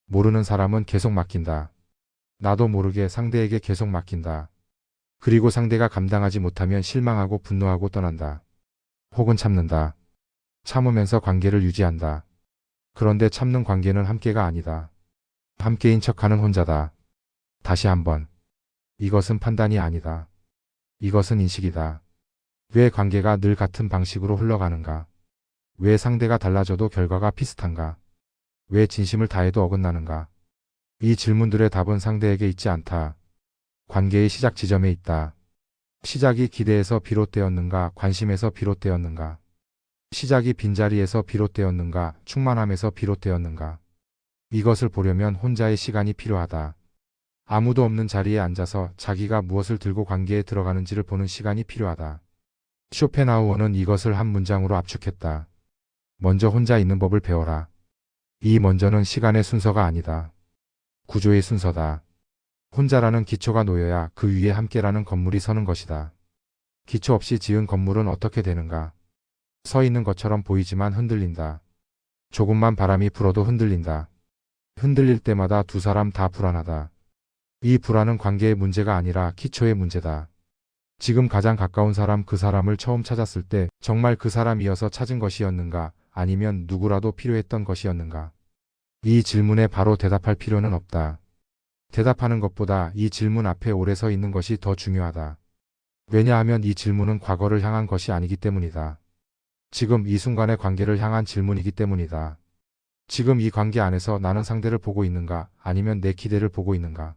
모르는 사람은 계속 맡긴다. 나도 모르게 상대에게 계속 맡긴다. 그리고 상대가 감당하지 못하면 실망하고 분노하고 떠난다. 혹은 참는다. 참으면서 관계를 유지한다. 그런데 참는 관계는 함께가 아니다. 함께인 척하는 혼자다. 다시 한번. 이것은 판단이 아니다. 이것은 인식이다. 왜 관계가 늘 같은 방식으로 흘러가는가? 왜 상대가 달라져도 결과가 비슷한가? 왜 진심을 다해도 어긋나는가? 이 질문들의 답은 상대에게 있지 않다. 관계의 시작 지점에 있다. 시작이 기대에서 비롯되었는가, 관심에서 비롯되었는가? 시작이 빈자리에서 비롯되었는가, 충만함에서 비롯되었는가? 이것을 보려면 혼자의 시간이 필요하다. 아무도 없는 자리에 앉아서 자기가 무엇을 들고 관계에 들어가는지를 보는 시간이 필요하다. 쇼펜하우어는 이것을 한 문장으로 압축했다. 먼저 혼자 있는 법을 배워라. 이 먼저는 시간의 순서가 아니다. 구조의 순서다. 혼자라는 기초가 놓여야 그 위에 함께라는 건물이 서는 것이다. 기초 없이 지은 건물은 어떻게 되는가? 서 있는 것처럼 보이지만 흔들린다. 조금만 바람이 불어도 흔들린다. 흔들릴 때마다 두 사람 다 불안하다. 이 불안은 관계의 문제가 아니라 기초의 문제다. 지금 가장 가까운 사람, 그 사람을 처음 찾았을 때 정말 그 사람이어서 찾은 것이었는가? 아니면 누구라도 필요했던 것이었는가? 이 질문에 바로 대답할 필요는 없다. 대답하는 것보다 이 질문 앞에 오래 서 있는 것이 더 중요하다. 왜냐하면 이 질문은 과거를 향한 것이 아니기 때문이다. 지금 이 순간의 관계를 향한 질문이기 때문이다. 지금 이 관계 안에서 나는 상대를 보고 있는가? 아니면 내 기대를 보고 있는가?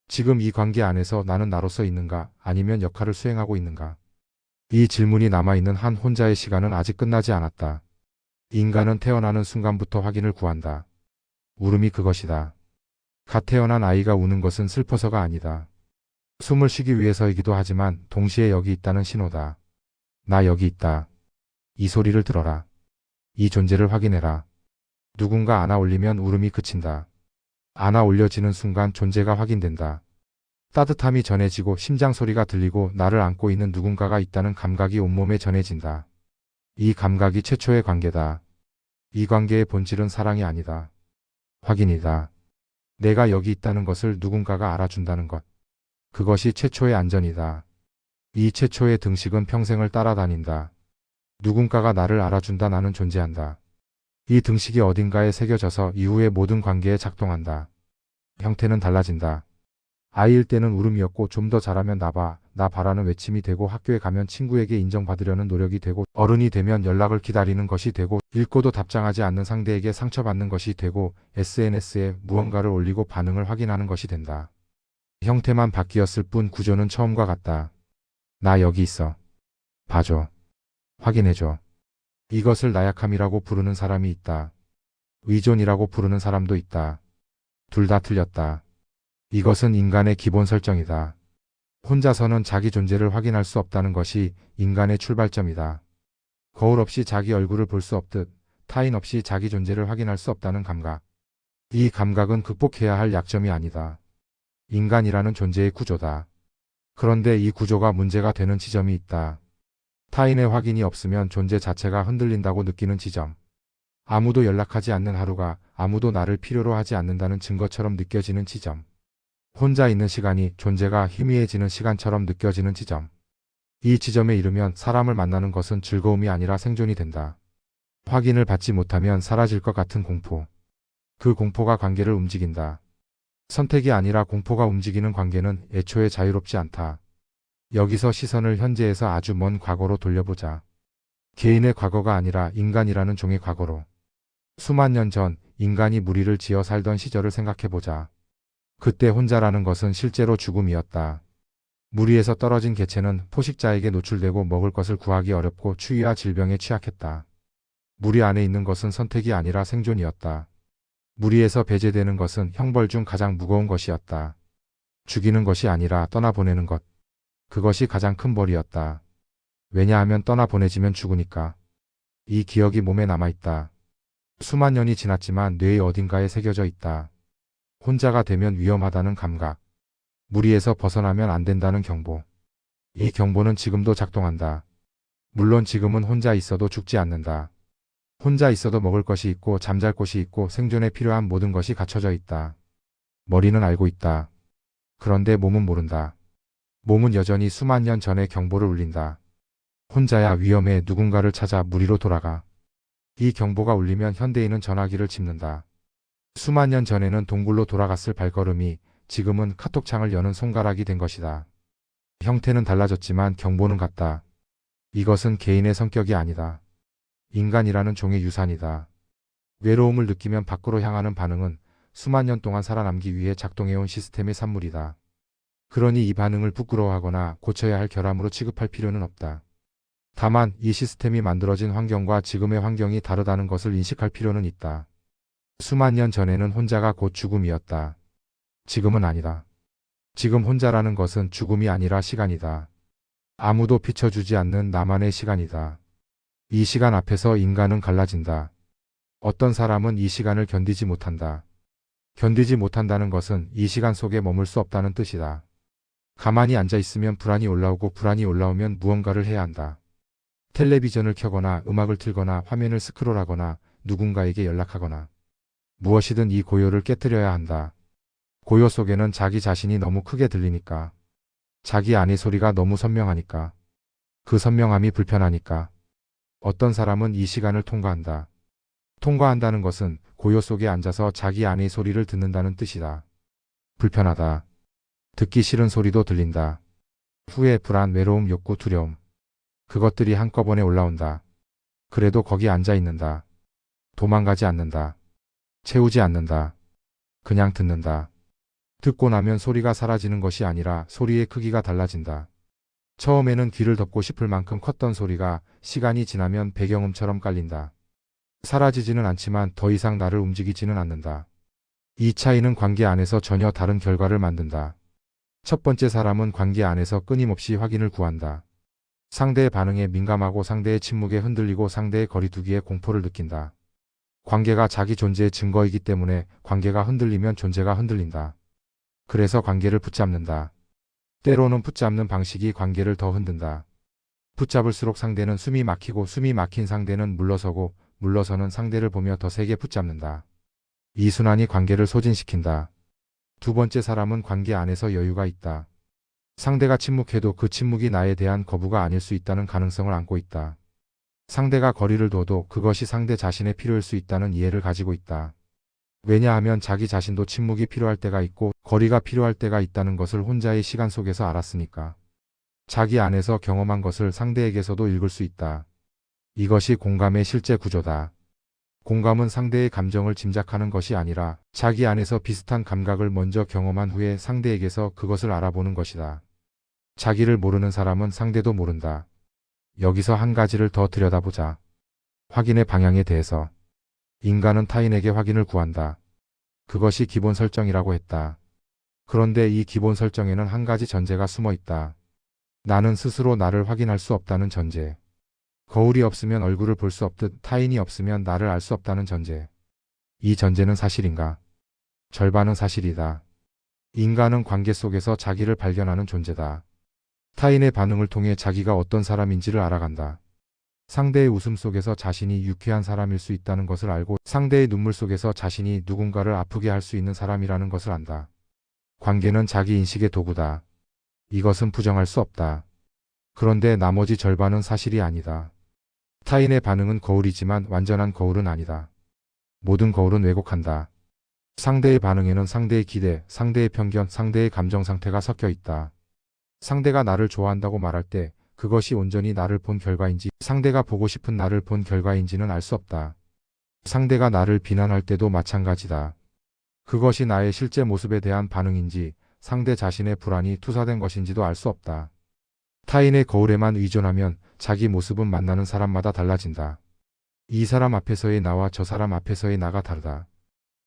지금 이 관계 안에서 나는 나로서 있는가? 아니면 역할을 수행하고 있는가? 이 질문이 남아있는 한 혼자의 시간은 아직 끝나지 않았다. 인간은 태어나는 순간부터 확인을 구한다. 울음이 그것이다. 갓 태어난 아이가 우는 것은 슬퍼서가 아니다. 숨을 쉬기 위해서이기도 하지만 동시에 여기 있다는 신호다. 나 여기 있다. 이 소리를 들어라. 이 존재를 확인해라. 누군가 안아 올리면 울음이 그친다. 안아 올려지는 순간 존재가 확인된다. 따뜻함이 전해지고 심장 소리가 들리고 나를 안고 있는 누군가가 있다는 감각이 온몸에 전해진다. 이 감각이 최초의 관계다. 이 관계의 본질은 사랑이 아니다. 확인이다. 내가 여기 있다는 것을 누군가가 알아준다는 것. 그것이 최초의 안전이다. 이 최초의 등식은 평생을 따라다닌다. 누군가가 나를 알아준다, 나는 존재한다. 이 등식이 어딘가에 새겨져서 이후의 모든 관계에 작동한다. 형태는 달라진다. 아이일 때는 울음이었고 좀 더 잘하면 나 봐라는 외침이 되고 학교에 가면 친구에게 인정받으려는 노력이 되고 어른이 되면 연락을 기다리는 것이 되고 읽고도 답장하지 않는 상대에게 상처받는 것이 되고 SNS에 무언가를 올리고 반응을 확인하는 것이 된다. 형태만 바뀌었을 뿐 구조는 처음과 같다. 나 여기 있어. 봐줘. 확인해줘. 이것을 나약함이라고 부르는 사람이 있다. 의존이라고 부르는 사람도 있다. 둘 다 틀렸다. 이것은 인간의 기본 설정이다. 혼자서는 자기 존재를 확인할 수 없다는 것이 인간의 출발점이다. 거울 없이 자기 얼굴을 볼 수 없듯 타인 없이 자기 존재를 확인할 수 없다는 감각. 이 감각은 극복해야 할 약점이 아니다. 인간이라는 존재의 구조다. 그런데 이 구조가 문제가 되는 지점이 있다. 타인의 확인이 없으면 존재 자체가 흔들린다고 느끼는 지점. 아무도 연락하지 않는 하루가 아무도 나를 필요로 하지 않는다는 증거처럼 느껴지는 지점. 혼자 있는 시간이 존재가 희미해지는 시간처럼 느껴지는 지점. 이 지점에 이르면 사람을 만나는 것은 즐거움이 아니라 생존이 된다. 확인을 받지 못하면 사라질 것 같은 공포. 그 공포가 관계를 움직인다. 선택이 아니라 공포가 움직이는 관계는 애초에 자유롭지 않다. 여기서 시선을 현재에서 아주 먼 과거로 돌려보자. 개인의 과거가 아니라 인간이라는 종의 과거로. 수만 년 전 인간이 무리를 지어 살던 시절을 생각해보자. 그때 혼자라는 것은 실제로 죽음이었다. 무리에서 떨어진 개체는 포식자에게 노출되고 먹을 것을 구하기 어렵고 추위와 질병에 취약했다. 무리 안에 있는 것은 선택이 아니라 생존이었다. 무리에서 배제되는 것은 형벌 중 가장 무거운 것이었다. 죽이는 것이 아니라 떠나보내는 것. 그것이 가장 큰 벌이었다. 왜냐하면 떠나보내지면 죽으니까. 이 기억이 몸에 남아있다. 수만 년이 지났지만 뇌의 어딘가에 새겨져 있다. 혼자가 되면 위험하다는 감각. 무리에서 벗어나면 안 된다는 경보. 이 경보는 지금도 작동한다. 물론 지금은 혼자 있어도 죽지 않는다. 혼자 있어도 먹을 것이 있고 잠잘 곳이 있고 생존에 필요한 모든 것이 갖춰져 있다. 머리는 알고 있다. 그런데 몸은 모른다. 몸은 여전히 수만 년 전의 경보를 울린다. 혼자야 위험해. 누군가를 찾아 무리로 돌아가. 이 경보가 울리면 현대인은 전화기를 짚는다. 수만 년 전에는 동굴로 돌아갔을 발걸음이 지금은 카톡창을 여는 손가락이 된 것이다. 형태는 달라졌지만 경보는 같다. 이것은 개인의 성격이 아니다. 인간이라는 종의 유산이다. 외로움을 느끼면 밖으로 향하는 반응은 수만 년 동안 살아남기 위해 작동해온 시스템의 산물이다. 그러니 이 반응을 부끄러워하거나 고쳐야 할 결함으로 취급할 필요는 없다. 다만 이 시스템이 만들어진 환경과 지금의 환경이 다르다는 것을 인식할 필요는 있다. 수만 년 전에는 혼자가 곧 죽음이었다. 지금은 아니다. 지금 혼자라는 것은 죽음이 아니라 시간이다. 아무도 비춰주지 않는 나만의 시간이다. 이 시간 앞에서 인간은 갈라진다. 어떤 사람은 이 시간을 견디지 못한다. 견디지 못한다는 것은 이 시간 속에 머물 수 없다는 뜻이다. 가만히 앉아 있으면 불안이 올라오고 불안이 올라오면 무언가를 해야 한다. 텔레비전을 켜거나 음악을 틀거나 화면을 스크롤하거나 누군가에게 연락하거나 무엇이든 이 고요를 깨뜨려야 한다. 고요 속에는 자기 자신이 너무 크게 들리니까. 자기 안의 소리가 너무 선명하니까. 그 선명함이 불편하니까. 어떤 사람은 이 시간을 통과한다. 통과한다는 것은 고요 속에 앉아서 자기 안의 소리를 듣는다는 뜻이다. 불편하다. 듣기 싫은 소리도 들린다. 후회, 불안, 외로움, 욕구, 두려움. 그것들이 한꺼번에 올라온다. 그래도 거기 앉아 있는다. 도망가지 않는다. 채우지 않는다. 그냥 듣는다. 듣고 나면 소리가 사라지는 것이 아니라 소리의 크기가 달라진다. 처음에는 귀를 덮고 싶을 만큼 컸던 소리가 시간이 지나면 배경음처럼 깔린다. 사라지지는 않지만 더 이상 나를 움직이지는 않는다. 이 차이는 관계 안에서 전혀 다른 결과를 만든다. 첫 번째 사람은 관계 안에서 끊임없이 확인을 구한다. 상대의 반응에 민감하고 상대의 침묵에 흔들리고 상대의 거리두기에 공포를 느낀다. 관계가 자기 존재의 증거이기 때문에 관계가 흔들리면 존재가 흔들린다. 그래서 관계를 붙잡는다. 때로는 붙잡는 방식이 관계를 더 흔든다. 붙잡을수록 상대는 숨이 막히고 숨이 막힌 상대는 물러서고 물러서는 상대를 보며 더 세게 붙잡는다. 이 순환이 관계를 소진시킨다. 두 번째 사람은 관계 안에서 여유가 있다. 상대가 침묵해도 그 침묵이 나에 대한 거부가 아닐 수 있다는 가능성을 안고 있다. 상대가 거리를 둬도 그것이 상대 자신의 필요일 수 있다는 이해를 가지고 있다. 왜냐하면 자기 자신도 침묵이 필요할 때가 있고 거리가 필요할 때가 있다는 것을 혼자의 시간 속에서 알았으니까. 자기 안에서 경험한 것을 상대에게서도 읽을 수 있다. 이것이 공감의 실제 구조다. 공감은 상대의 감정을 짐작하는 것이 아니라 자기 안에서 비슷한 감각을 먼저 경험한 후에 상대에게서 그것을 알아보는 것이다. 자기를 모르는 사람은 상대도 모른다. 여기서 한 가지를 더 들여다보자. 확인의 방향에 대해서. 인간은 타인에게 확인을 구한다. 그것이 기본 설정이라고 했다. 그런데 이 기본 설정에는 한 가지 전제가 숨어 있다. 나는 스스로 나를 확인할 수 없다는 전제. 거울이 없으면 얼굴을 볼 수 없듯 타인이 없으면 나를 알 수 없다는 전제. 이 전제는 사실인가? 절반은 사실이다. 인간은 관계 속에서 자기를 발견하는 존재다. 타인의 반응을 통해 자기가 어떤 사람인지를 알아간다. 상대의 웃음 속에서 자신이 유쾌한 사람일 수 있다는 것을 알고 상대의 눈물 속에서 자신이 누군가를 아프게 할 수 있는 사람이라는 것을 안다. 관계는 자기 인식의 도구다. 이것은 부정할 수 없다. 그런데 나머지 절반은 사실이 아니다. 타인의 반응은 거울이지만 완전한 거울은 아니다. 모든 거울은 왜곡한다. 상대의 반응에는 상대의 기대, 상대의 편견, 상대의 감정 상태가 섞여 있다. 상대가 나를 좋아한다고 말할 때 그것이 온전히 나를 본 결과인지 상대가 보고 싶은 나를 본 결과인지는 알 수 없다. 상대가 나를 비난할 때도 마찬가지다. 그것이 나의 실제 모습에 대한 반응인지 상대 자신의 불안이 투사된 것인지도 알 수 없다. 타인의 거울에만 의존하면 자기 모습은 만나는 사람마다 달라진다. 이 사람 앞에서의 나와 저 사람 앞에서의 나가 다르다.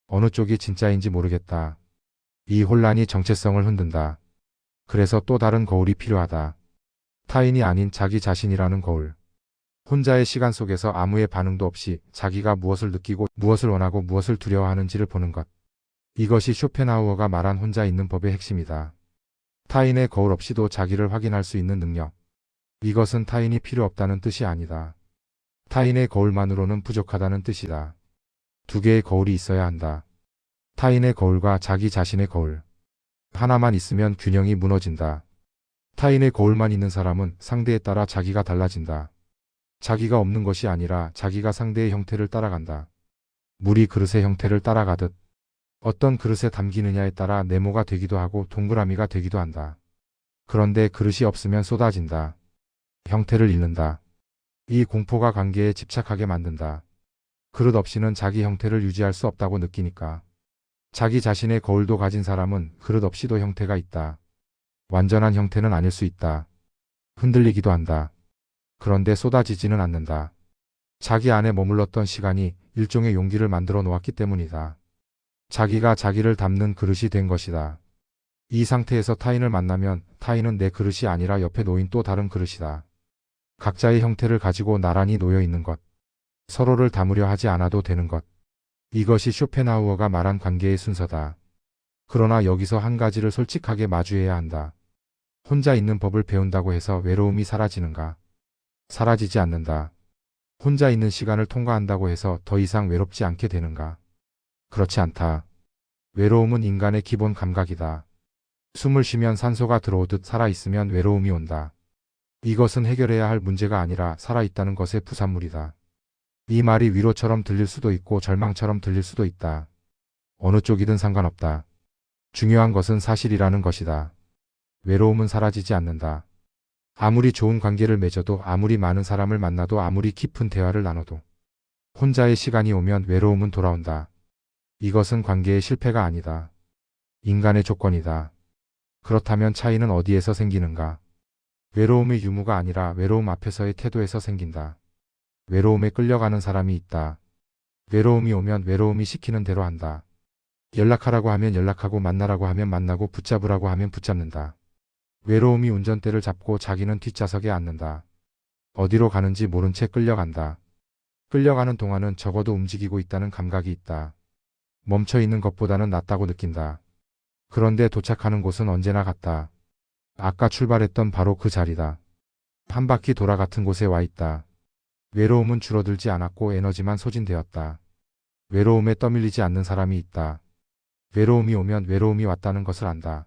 어느 쪽이 진짜인지 모르겠다. 이 혼란이 정체성을 흔든다. 그래서 또 다른 거울이 필요하다. 타인이 아닌 자기 자신이라는 거울. 혼자의 시간 속에서 아무의 반응도 없이 자기가 무엇을 느끼고 무엇을 원하고 무엇을 두려워하는지를 보는 것. 이것이 쇼펜하우어가 말한 혼자 있는 법의 핵심이다. 타인의 거울 없이도 자기를 확인할 수 있는 능력. 이것은 타인이 필요 없다는 뜻이 아니다. 타인의 거울만으로는 부족하다는 뜻이다. 두 개의 거울이 있어야 한다. 타인의 거울과 자기 자신의 거울. 하나만 있으면 균형이 무너진다. 타인의 거울만 있는 사람은 상대에 따라 자기가 달라진다. 자기가 없는 것이 아니라 자기가 상대의 형태를 따라간다. 물이 그릇의 형태를 따라가듯 어떤 그릇에 담기느냐에 따라 네모가 되기도 하고 동그라미가 되기도 한다. 그런데 그릇이 없으면 쏟아진다. 형태를 잃는다. 이 공포가 관계에 집착하게 만든다. 그릇 없이는 자기 형태를 유지할 수 없다고 느끼니까. 자기 자신의 거울도 가진 사람은 그릇 없이도 형태가 있다. 완전한 형태는 아닐 수 있다. 흔들리기도 한다. 그런데 쏟아지지는 않는다. 자기 안에 머물렀던 시간이 일종의 용기를 만들어 놓았기 때문이다. 자기가 자기를 담는 그릇이 된 것이다. 이 상태에서 타인을 만나면 타인은 내 그릇이 아니라 옆에 놓인 또 다른 그릇이다. 각자의 형태를 가지고 나란히 놓여 있는 것. 서로를 담으려 하지 않아도 되는 것. 이것이 쇼펜하우어가 말한 관계의 순서다. 그러나 여기서 한 가지를 솔직하게 마주해야 한다. 혼자 있는 법을 배운다고 해서 외로움이 사라지는가? 사라지지 않는다. 혼자 있는 시간을 통과한다고 해서 더 이상 외롭지 않게 되는가? 그렇지 않다. 외로움은 인간의 기본 감각이다. 숨을 쉬면 산소가 들어오듯 살아있으면 외로움이 온다. 이것은 해결해야 할 문제가 아니라 살아있다는 것의 부산물이다. 이 말이 위로처럼 들릴 수도 있고 절망처럼 들릴 수도 있다. 어느 쪽이든 상관없다. 중요한 것은 사실이라는 것이다. 외로움은 사라지지 않는다. 아무리 좋은 관계를 맺어도 아무리 많은 사람을 만나도 아무리 깊은 대화를 나눠도 혼자의 시간이 오면 외로움은 돌아온다. 이것은 관계의 실패가 아니다. 인간의 조건이다. 그렇다면 차이는 어디에서 생기는가? 외로움의 유무가 아니라 외로움 앞에서의 태도에서 생긴다. 외로움에 끌려가는 사람이 있다. 외로움이 오면 외로움이 시키는 대로 한다. 연락하라고 하면 연락하고 만나라고 하면 만나고 붙잡으라고 하면 붙잡는다. 외로움이 운전대를 잡고 자기는 뒷좌석에 앉는다. 어디로 가는지 모른 채 끌려간다. 끌려가는 동안은 적어도 움직이고 있다는 감각이 있다. 멈춰 있는 것보다는 낫다고 느낀다. 그런데 도착하는 곳은 언제나 같다. 아까 출발했던 바로 그 자리다. 한 바퀴 돌아 같은 곳에 와 있다. 외로움은 줄어들지 않았고 에너지만 소진되었다. 외로움에 떠밀리지 않는 사람이 있다. 외로움이 오면 외로움이 왔다는 것을 안다.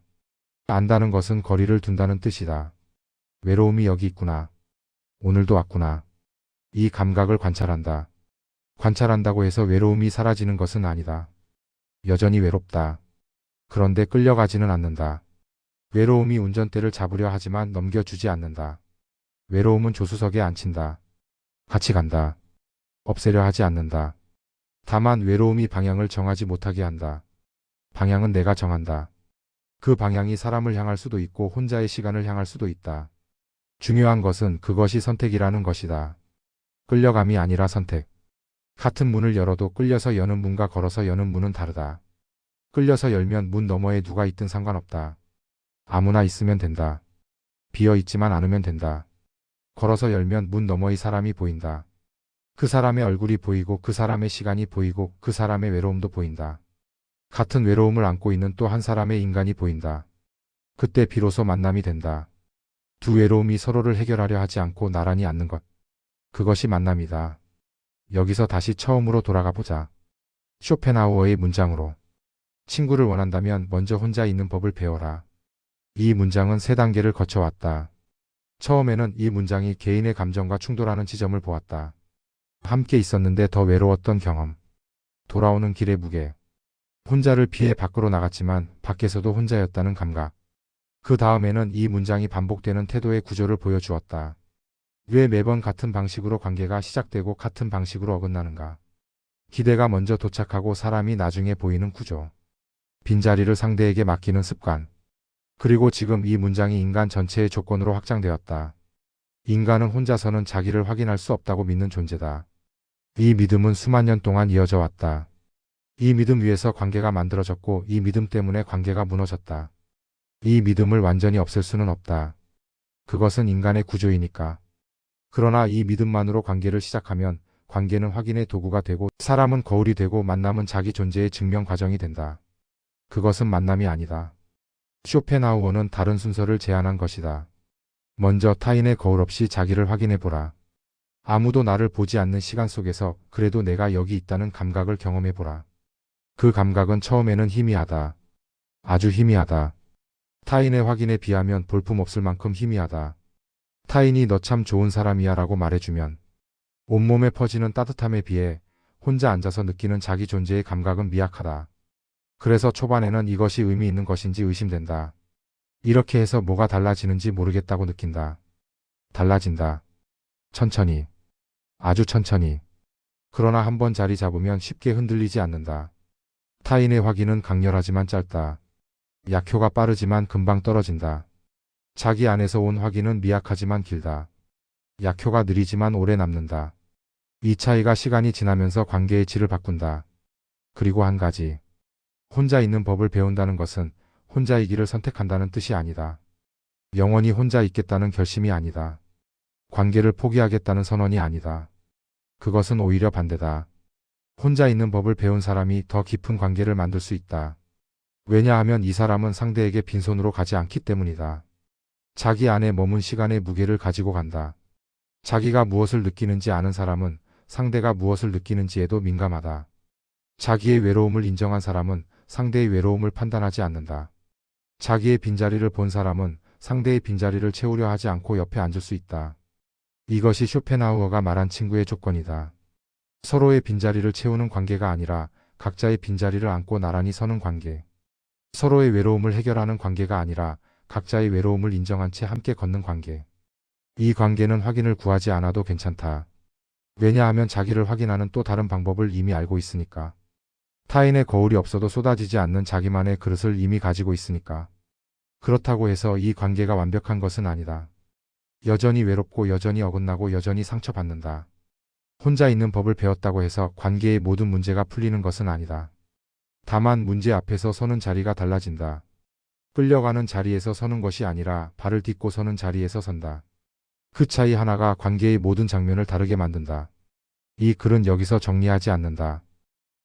안다는 것은 거리를 둔다는 뜻이다. 외로움이 여기 있구나. 오늘도 왔구나. 이 감각을 관찰한다. 관찰한다고 해서 외로움이 사라지는 것은 아니다. 여전히 외롭다. 그런데 끌려가지는 않는다. 외로움이 운전대를 잡으려 하지만 넘겨주지 않는다. 외로움은 조수석에 앉힌다. 같이 간다. 없애려 하지 않는다. 다만 외로움이 방향을 정하지 못하게 한다. 방향은 내가 정한다. 그 방향이 사람을 향할 수도 있고 혼자의 시간을 향할 수도 있다. 중요한 것은 그것이 선택이라는 것이다. 끌려감이 아니라 선택. 같은 문을 열어도 끌려서 여는 문과 걸어서 여는 문은 다르다. 끌려서 열면 문 너머에 누가 있든 상관없다. 아무나 있으면 된다. 비어 있지만 않으면 된다. 걸어서 열면 문 너머의 사람이 보인다. 그 사람의 얼굴이 보이고 그 사람의 시간이 보이고 그 사람의 외로움도 보인다. 같은 외로움을 안고 있는 또 한 사람의 인간이 보인다. 그때 비로소 만남이 된다. 두 외로움이 서로를 해결하려 하지 않고 나란히 앉는 것. 그것이 만남이다. 여기서 다시 처음으로 돌아가 보자. 쇼펜하우어의 문장으로. 친구를 원한다면 먼저 혼자 있는 법을 배워라. 이 문장은 세 단계를 거쳐왔다. 처음에는 이 문장이 개인의 감정과 충돌하는 지점을 보았다. 함께 있었는데 더 외로웠던 경험. 돌아오는 길의 무게. 혼자를 피해 밖으로 나갔지만 밖에서도 혼자였다는 감각. 그 다음에는 이 문장이 반복되는 태도의 구조를 보여주었다. 왜 매번 같은 방식으로 관계가 시작되고 같은 방식으로 어긋나는가? 기대가 먼저 도착하고 사람이 나중에 보이는 구조. 빈자리를 상대에게 맡기는 습관. 그리고 지금 이 문장이 인간 전체의 조건으로 확장되었다. 인간은 혼자서는 자기를 확인할 수 없다고 믿는 존재다. 이 믿음은 수만 년 동안 이어져 왔다. 이 믿음 위에서 관계가 만들어졌고 이 믿음 때문에 관계가 무너졌다. 이 믿음을 완전히 없앨 수는 없다. 그것은 인간의 구조이니까. 그러나 이 믿음만으로 관계를 시작하면 관계는 확인의 도구가 되고 사람은 거울이 되고 만남은 자기 존재의 증명 과정이 된다. 그것은 만남이 아니다. 쇼펜하우어는 다른 순서를 제안한 것이다. 먼저 타인의 거울 없이 자기를 확인해보라. 아무도 나를 보지 않는 시간 속에서 그래도 내가 여기 있다는 감각을 경험해보라. 그 감각은 처음에는 희미하다. 아주 희미하다. 타인의 확인에 비하면 볼품없을 만큼 희미하다. 타인이 너 참 좋은 사람이야 라고 말해주면 온몸에 퍼지는 따뜻함에 비해 혼자 앉아서 느끼는 자기 존재의 감각은 미약하다. 그래서 초반에는 이것이 의미 있는 것인지 의심된다. 이렇게 해서 뭐가 달라지는지 모르겠다고 느낀다. 달라진다. 천천히. 아주 천천히. 그러나 한번 자리 잡으면 쉽게 흔들리지 않는다. 타인의 확인은 강렬하지만 짧다. 약효가 빠르지만 금방 떨어진다. 자기 안에서 온 확인은 미약하지만 길다. 약효가 느리지만 오래 남는다. 이 차이가 시간이 지나면서 관계의 질을 바꾼다. 그리고 한 가지. 혼자 있는 법을 배운다는 것은 혼자이기를 선택한다는 뜻이 아니다. 영원히 혼자 있겠다는 결심이 아니다. 관계를 포기하겠다는 선언이 아니다. 그것은 오히려 반대다. 혼자 있는 법을 배운 사람이 더 깊은 관계를 만들 수 있다. 왜냐하면 이 사람은 상대에게 빈손으로 가지 않기 때문이다. 자기 안에 머문 시간의 무게를 가지고 간다. 자기가 무엇을 느끼는지 아는 사람은 상대가 무엇을 느끼는지에도 민감하다. 자기의 외로움을 인정한 사람은 상대의 외로움을 판단하지 않는다. 자기의 빈자리를 본 사람은 상대의 빈자리를 채우려 하지 않고 옆에 앉을 수 있다. 이것이 쇼펜하우어가 말한 친구의 조건이다. 서로의 빈자리를 채우는 관계가 아니라 각자의 빈자리를 안고 나란히 서는 관계. 서로의 외로움을 해결하는 관계가 아니라 각자의 외로움을 인정한 채 함께 걷는 관계. 이 관계는 확인을 구하지 않아도 괜찮다. 왜냐하면 자기를 확인하는 또 다른 방법을 이미 알고 있으니까. 타인의 거울이 없어도 쏟아지지 않는 자기만의 그릇을 이미 가지고 있으니까. 그렇다고 해서 이 관계가 완벽한 것은 아니다. 여전히 외롭고 여전히 어긋나고 여전히 상처받는다. 혼자 있는 법을 배웠다고 해서 관계의 모든 문제가 풀리는 것은 아니다. 다만 문제 앞에서 서는 자리가 달라진다. 끌려가는 자리에서 서는 것이 아니라 발을 딛고 서는 자리에서 선다. 그 차이 하나가 관계의 모든 장면을 다르게 만든다. 이 글은 여기서 정리하지 않는다.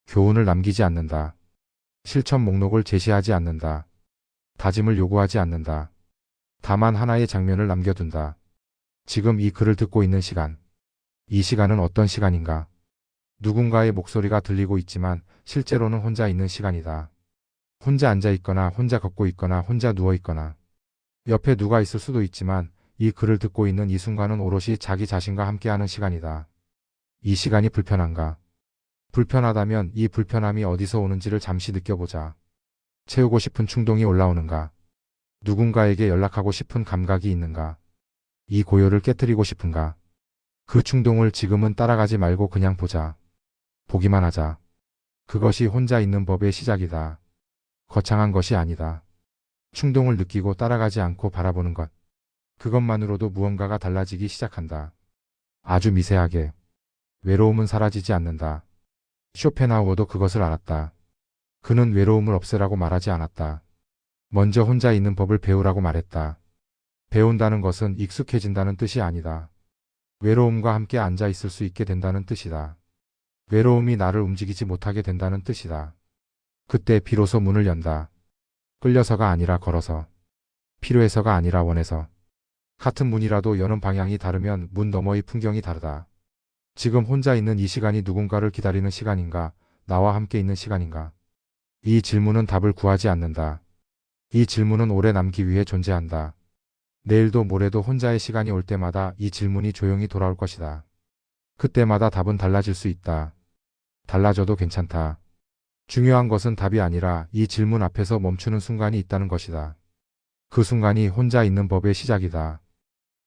교훈을 남기지 않는다. 실천 목록을 제시하지 않는다. 다짐을 요구하지 않는다. 다만 하나의 장면을 남겨둔다. 지금 이 글을 듣고 있는 시간. 이 시간은 어떤 시간인가? 누군가의 목소리가 들리고 있지만 실제로는 혼자 있는 시간이다. 혼자 앉아 있거나 혼자 걷고 있거나 혼자 누워 있거나 옆에 누가 있을 수도 있지만 이 글을 듣고 있는 이 순간은 오롯이 자기 자신과 함께하는 시간이다. 이 시간이 불편한가? 불편하다면 이 불편함이 어디서 오는지를 잠시 느껴보자. 채우고 싶은 충동이 올라오는가? 누군가에게 연락하고 싶은 감각이 있는가? 이 고요를 깨트리고 싶은가? 그 충동을 지금은 따라가지 말고 그냥 보자. 보기만 하자. 그것이 혼자 있는 법의 시작이다. 거창한 것이 아니다. 충동을 느끼고 따라가지 않고 바라보는 것. 그것만으로도 무언가가 달라지기 시작한다. 아주 미세하게. 외로움은 사라지지 않는다. 쇼펜하우어도 그것을 알았다. 그는 외로움을 없애라고 말하지 않았다. 먼저 혼자 있는 법을 배우라고 말했다. 배운다는 것은 익숙해진다는 뜻이 아니다. 외로움과 함께 앉아 있을 수 있게 된다는 뜻이다. 외로움이 나를 움직이지 못하게 된다는 뜻이다. 그때 비로소 문을 연다. 끌려서가 아니라 걸어서. 필요해서가 아니라 원해서. 같은 문이라도 여는 방향이 다르면 문 너머의 풍경이 다르다. 지금 혼자 있는 이 시간이 누군가를 기다리는 시간인가? 나와 함께 있는 시간인가? 이 질문은 답을 구하지 않는다. 이 질문은 오래 남기 위해 존재한다. 내일도 모레도 혼자의 시간이 올 때마다 이 질문이 조용히 돌아올 것이다. 그때마다 답은 달라질 수 있다. 달라져도 괜찮다. 중요한 것은 답이 아니라 이 질문 앞에서 멈추는 순간이 있다는 것이다. 그 순간이 혼자 있는 법의 시작이다.